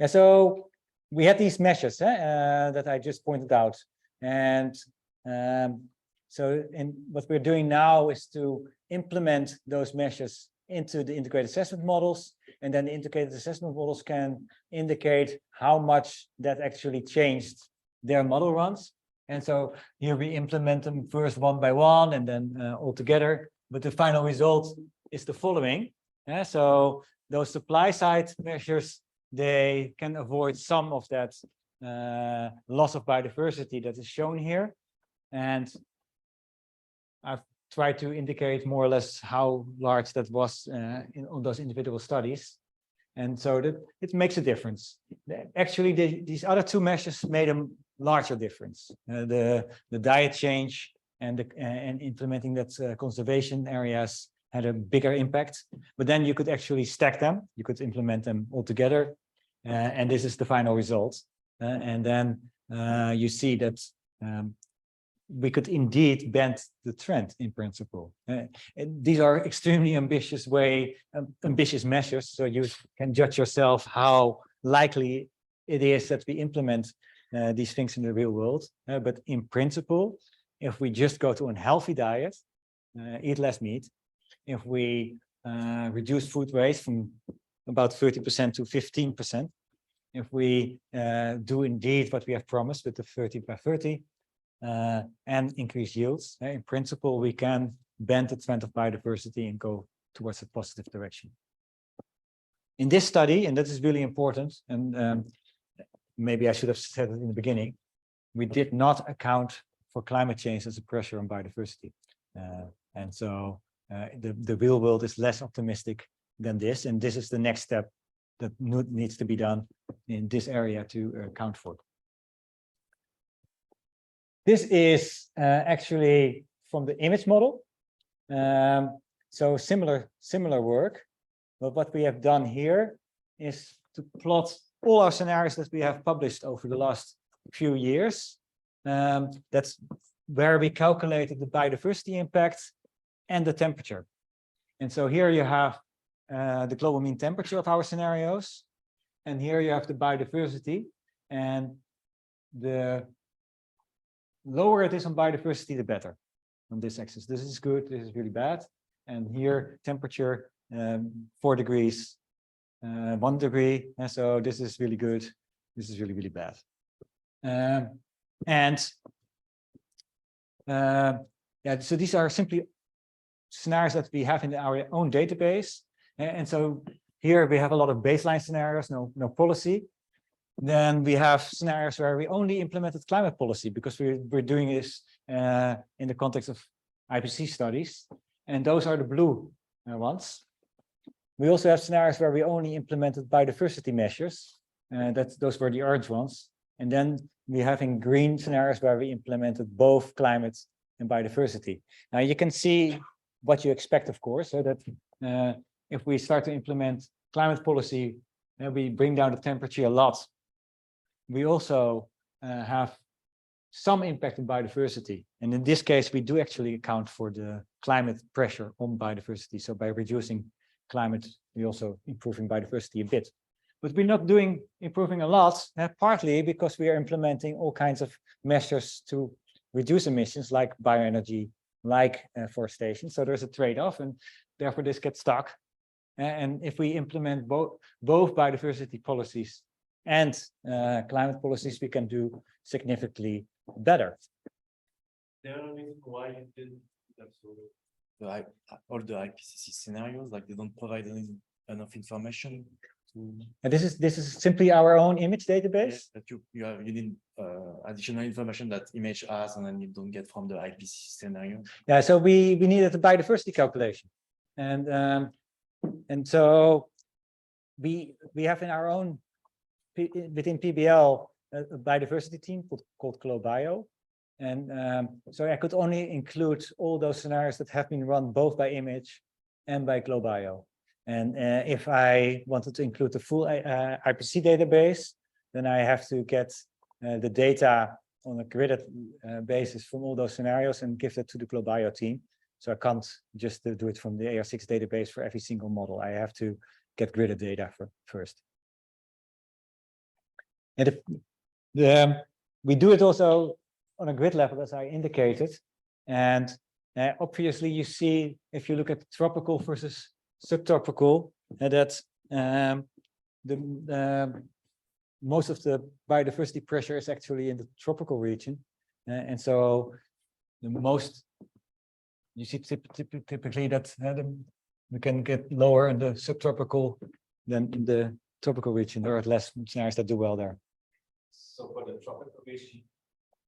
Yeah, so we had these measures that I just pointed out, and so what we're doing now is to implement those measures into the integrated assessment models, and then the integrated assessment models can indicate how much that actually changed their model runs. And so here we implement them first one by one and then all together, but the final result is the following. So those supply side measures they can avoid some of that loss of biodiversity that is shown here. And I've tried to indicate more or less how large that was on those individual studies. And so that it makes a difference. Actually, these other two measures made a larger difference. The diet change and implementing that conservation areas had a bigger impact. But then you could actually stack them. You could implement them all together. And this is the final result. And then you see that we could indeed bend the trend in principle. These are extremely ambitious measures, so you can judge yourself how likely it is that we implement these things in the real world. But in principle, if we just go to a healthy diet, eat less meat, if we reduce food waste from about 30% to 15%, if we do indeed what we have promised with the 30 by 30, and increase yields. In principle, we can bend the trend of biodiversity and go towards a positive direction. In this study, and that is really important, and maybe I should have said it in the beginning, we did not account for climate change as a pressure on biodiversity. And so the real world is less optimistic than this, and this is the next step that needs to be done in this area to account for. This is actually from the image model. So similar work, but what we have done here is to plot all our scenarios that we have published over the last few years. That's where we calculated the biodiversity impact and the temperature. And so here you have the global mean temperature of our scenarios, and here you have the biodiversity, and the lower it is on biodiversity, the better on this axis. This is good, this is really bad. And here, temperature, 4 degrees, 1 degree. And so this is really good, this is really, really bad. Yeah, so these are simply scenarios that we have in our own database. And so here we have a lot of baseline scenarios, no policy. Then we have scenarios where we only implemented climate policy because we're doing this in the context of IPCC studies. And those are the blue ones. We also have scenarios where we only implemented biodiversity measures. Those were the orange ones. And then we have in green scenarios where we implemented both climate and biodiversity. Now you can see what you expect, of course, so that if we start to implement climate policy, we bring down the temperature a lot. We also have some impact on biodiversity. And in this case, we do actually account for the climate pressure on biodiversity. So by reducing climate, we're also improving biodiversity a bit. But we're not improving a lot, partly because we are implementing all kinds of measures to reduce emissions like bioenergy, like forestation. So there's a trade-off, and therefore this gets stuck. And if we implement both biodiversity policies and climate policies, we can do significantly better. There are reasons why you did all the IPCC scenarios, like they don't provide enough information to. And this is simply our own image database. That you need additional information that image has, and then you don't get from the IPCC scenario. Yeah, so we needed a biodiversity calculation, and so we have in our own within PBL a biodiversity team called GloBio, and so I could only include all those scenarios that have been run both by image and by GloBio. And if I wanted to include the full IPCC database, then I have to get the data on a gridded basis from all those scenarios and give that to the GloBio team. So I can't just do it from the AR6 database for every single model. I have to get gridded data first. And we do it also on a grid level, as I indicated. And obviously, you see, if you look at tropical versus subtropical, that most of the biodiversity pressure is actually in the tropical region. And so the most, you see typically that we can get lower in the subtropical than in the tropical region. There are less scenarios that do well there. So for the tropical region,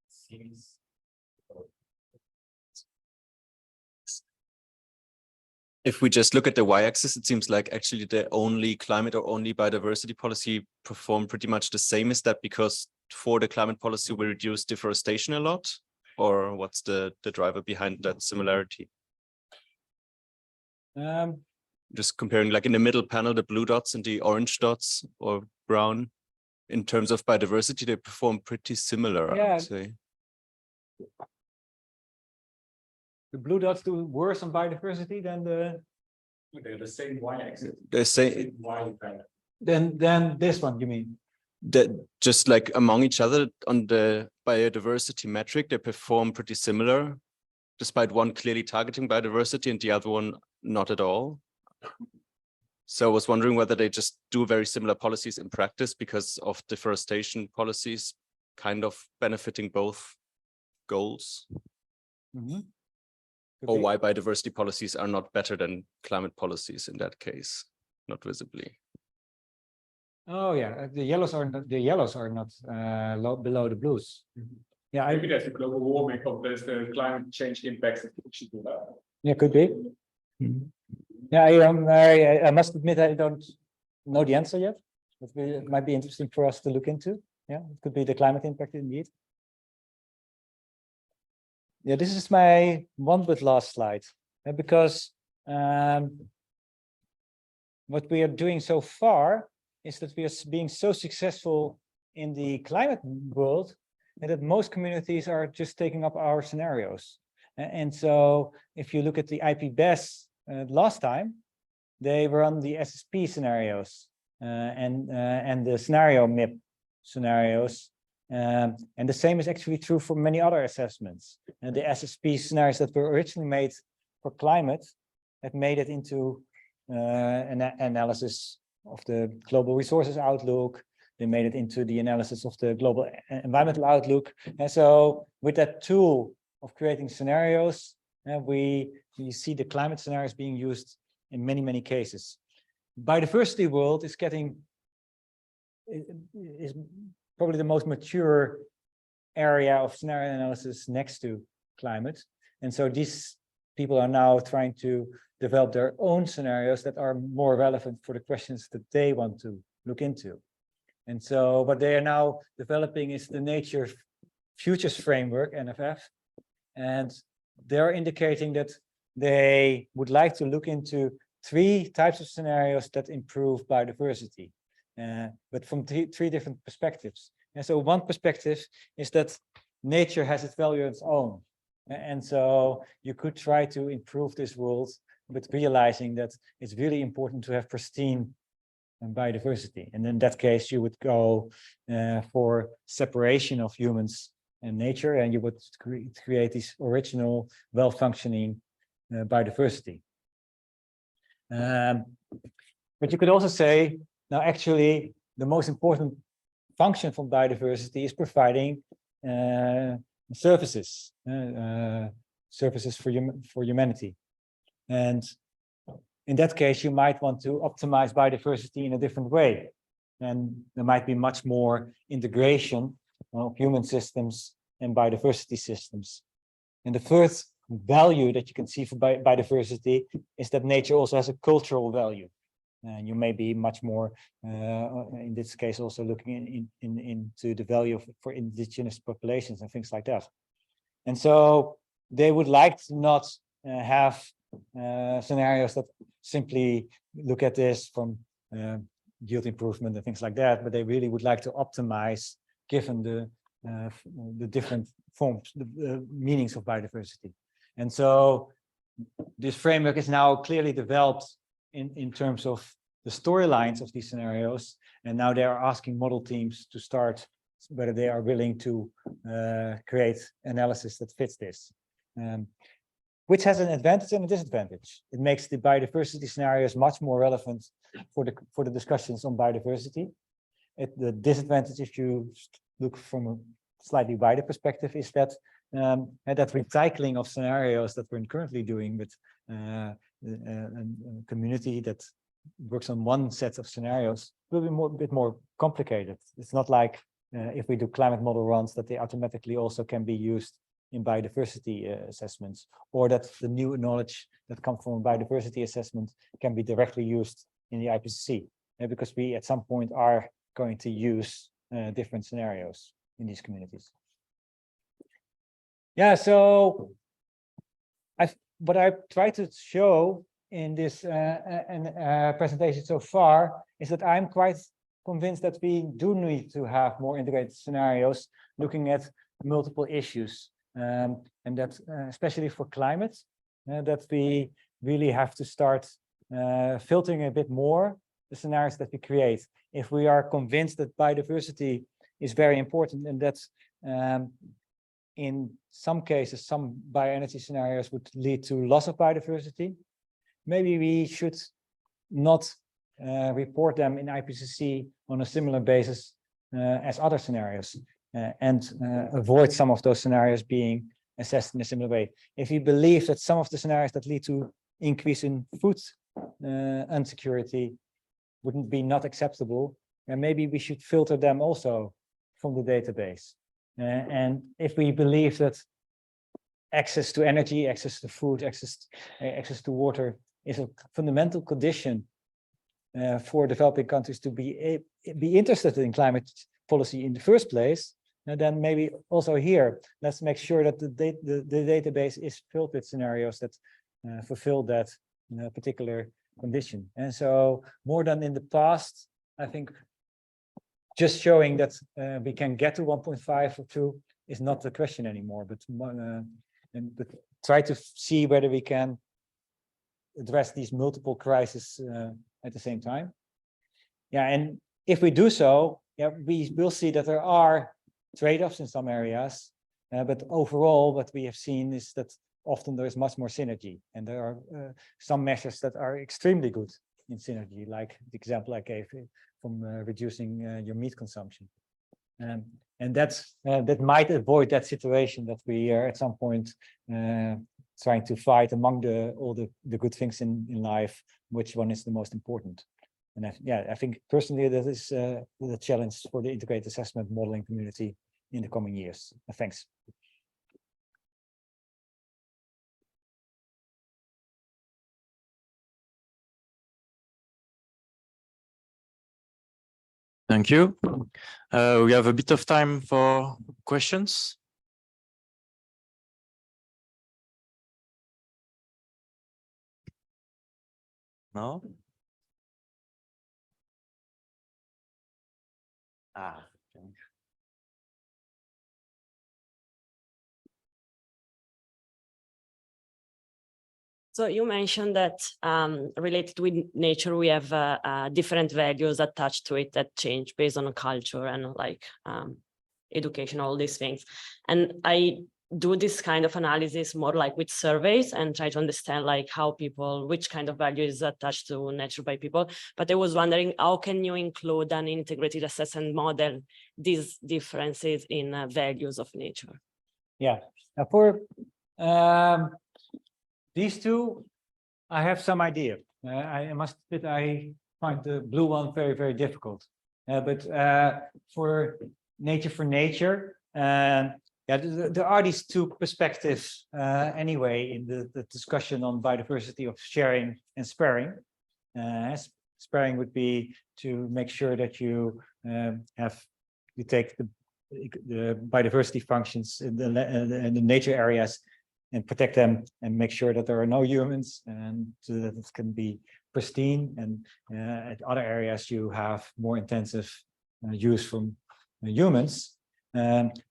seems. If we just look at the y-axis, it seems like actually the only climate or only biodiversity policy performed pretty much the same. Is that because for the climate policy we reduce deforestation a lot, or what's the driver behind that similarity? Just comparing, like in the middle panel, the blue dots and the orange dots or brown, in terms of biodiversity, they perform pretty similar, I would say. The blue dots do worse on biodiversity than the. They're the same y-axis. They say Then this one, you mean? that just like among each other on the biodiversity metric, they perform pretty similar, despite one clearly targeting biodiversity and the other one not at all. So I was wondering whether they just do very similar policies in practice because of deforestation policies kind of benefiting both goals. Mm-hmm. Or why biodiversity policies are not better than climate policies in that case, not visibly. Oh yeah, the yellows are not below the blues. Yeah, Maybe that's the global warming of the climate change impacts that we should do that. Yeah, could be. Yeah, I must admit I don't know the answer yet. It might be interesting for us to look into. Yeah, it could be the climate impact indeed. Yeah, this is my one but last slide, because what we are doing so far is that we are being so successful in the climate world that most communities are just taking up our scenarios. And so if you look at the IPBES last time, they run the SSP scenarios and the scenario MIP scenarios. And the same is actually true for many other assessments. And the SSP scenarios that were originally made for climate have made it into an analysis of the global resources outlook. They made it into the analysis of the global environmental outlook. And so with that tool of creating scenarios, we see the climate scenarios being used in many, many cases. Biodiversity world is probably the most mature area of scenario analysis next to climate. And so these people are now trying to develop their own scenarios that are more relevant for the questions that they want to look into. And so what they are now developing is the Nature Futures Framework, NFF. And they're indicating that they would like to look into 3 types of scenarios that improve biodiversity. But from three different perspectives. And so one perspective is that nature has its value of its own. And so you could try to improve this world, but realizing that it's really important to have pristine biodiversity. And in that case, you would go for separation of humans and nature, and you would create this original, well-functioning biodiversity. But you could also say, now, actually, the most important function from biodiversity is providing services, services for humanity. And in that case, you might want to optimize biodiversity in a different way. And there might be much more integration of human systems and biodiversity systems. And the first value that you can see for biodiversity is that nature also has a cultural value. And you may be much more, in this case, also looking into the value for indigenous populations and things like that. And so they would like to not have scenarios that simply look at this from yield improvement and things like that, but they really would like to optimize given the different forms, the meanings of biodiversity. And so this framework is now clearly developed in terms of the storylines of these scenarios. And now they are asking model teams to start whether they are willing to create analysis that fits this. Which has an advantage and a disadvantage. It makes the biodiversity scenarios much more relevant for the discussions on biodiversity. The disadvantage, if you look from a slightly wider perspective, is that that recycling of scenarios that we're currently doing with a community that works on one set of scenarios will be a bit more complicated. It's not like if we do climate model runs that they automatically also can be used in biodiversity assessments, or that the new knowledge that comes from biodiversity assessment can be directly used in the IPCC, because we at some point are going to use different scenarios in these communities. Yeah, so what I tried to show in this presentation so far is that I'm quite convinced that we do need to have more integrated scenarios looking at multiple issues, and that especially for climate, that we really have to start filtering a bit more the scenarios that we create. If we are convinced that biodiversity is very important and that in some cases, some bioenergy scenarios would lead to loss of biodiversity, maybe we should not report them in IPCC on a similar basis as other scenarios, and avoid some of those scenarios being assessed in a similar way. If you believe that some of the scenarios that lead to increase in food insecurity wouldn't be not acceptable, and maybe we should filter them also from the database. And if we believe that access to energy, access to food, access to water is a fundamental condition for developing countries to be interested in climate policy in the first place, and then maybe also here, let's make sure that the database is filled with scenarios that fulfill that particular condition. And so more than in the past, I think just showing that we can get to 1.5 or 2 is not the question anymore, but try to see whether we can address these multiple crises at the same time. Yeah, and if we do so, yeah, we will see that there are trade-offs in some areas, but overall what we have seen is that often there is much more synergy, and there are some measures that are extremely good in synergy, like the example I gave from reducing your meat consumption. And that might avoid that situation that we are at some point trying to fight among all the good things in life, which one is the most important. And I think personally that is the challenge for the integrated assessment modeling community in the coming years. Thanks. Thank you. We have a bit of time for questions. No? Okay. So you mentioned that related with nature, we have different values attached to it that change based on culture and like education, all these things. And I do this kind of analysis more like with surveys and try to understand like how people, which kind of value is attached to nature by people. But I was wondering, how can you include an integrated assessment model, these differences in values of nature? Yeah, now for these two, I have some idea. I must admit, I find the blue one very, very difficult. But for nature, yeah, there are these two perspectives anyway in the discussion on biodiversity of sharing and sparing. Sparing would be to make sure that you take the biodiversity functions in the nature areas and protect them and make sure that there are no humans, and so that it can be pristine. And at other areas you have more intensive use from humans.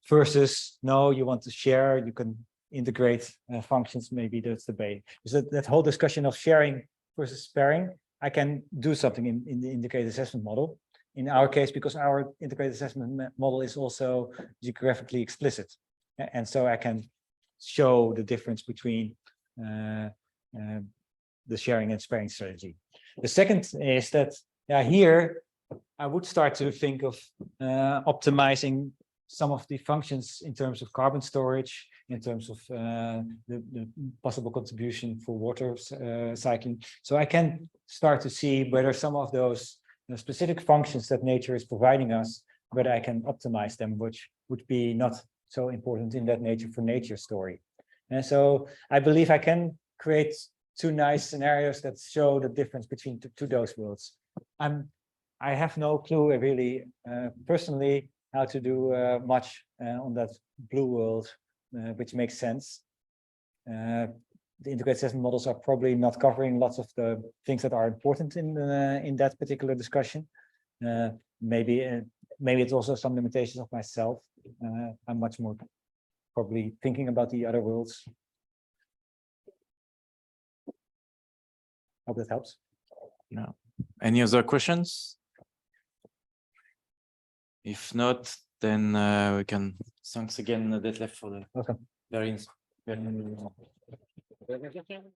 Versus no, you want to share, you can integrate functions. Maybe that's the way. So that whole discussion of sharing versus sparing, I can do something in the integrated assessment model. In our case, because our integrated assessment model is also geographically explicit, and so I can show the difference between the sharing and sparing strategy. The second is that here I would start to think of optimizing some of the functions in terms of carbon storage, in terms of the possible contribution for water cycling. So I can start to see whether some of those specific functions that nature is providing us, whether I can optimize them, which would be not so important in that nature for nature story. And so I believe I can create two nice scenarios that show the difference between those worlds. I have no clue really personally how to do much on that blue world, which makes sense. The integrated assessment models are probably not covering lots of the things that are important in that particular discussion. Maybe it's also some limitations of myself. I'm much more probably thinking about the other worlds. Hope that helps. No. Any other questions? If not, then we can thanks again Detlef for the Welcome. very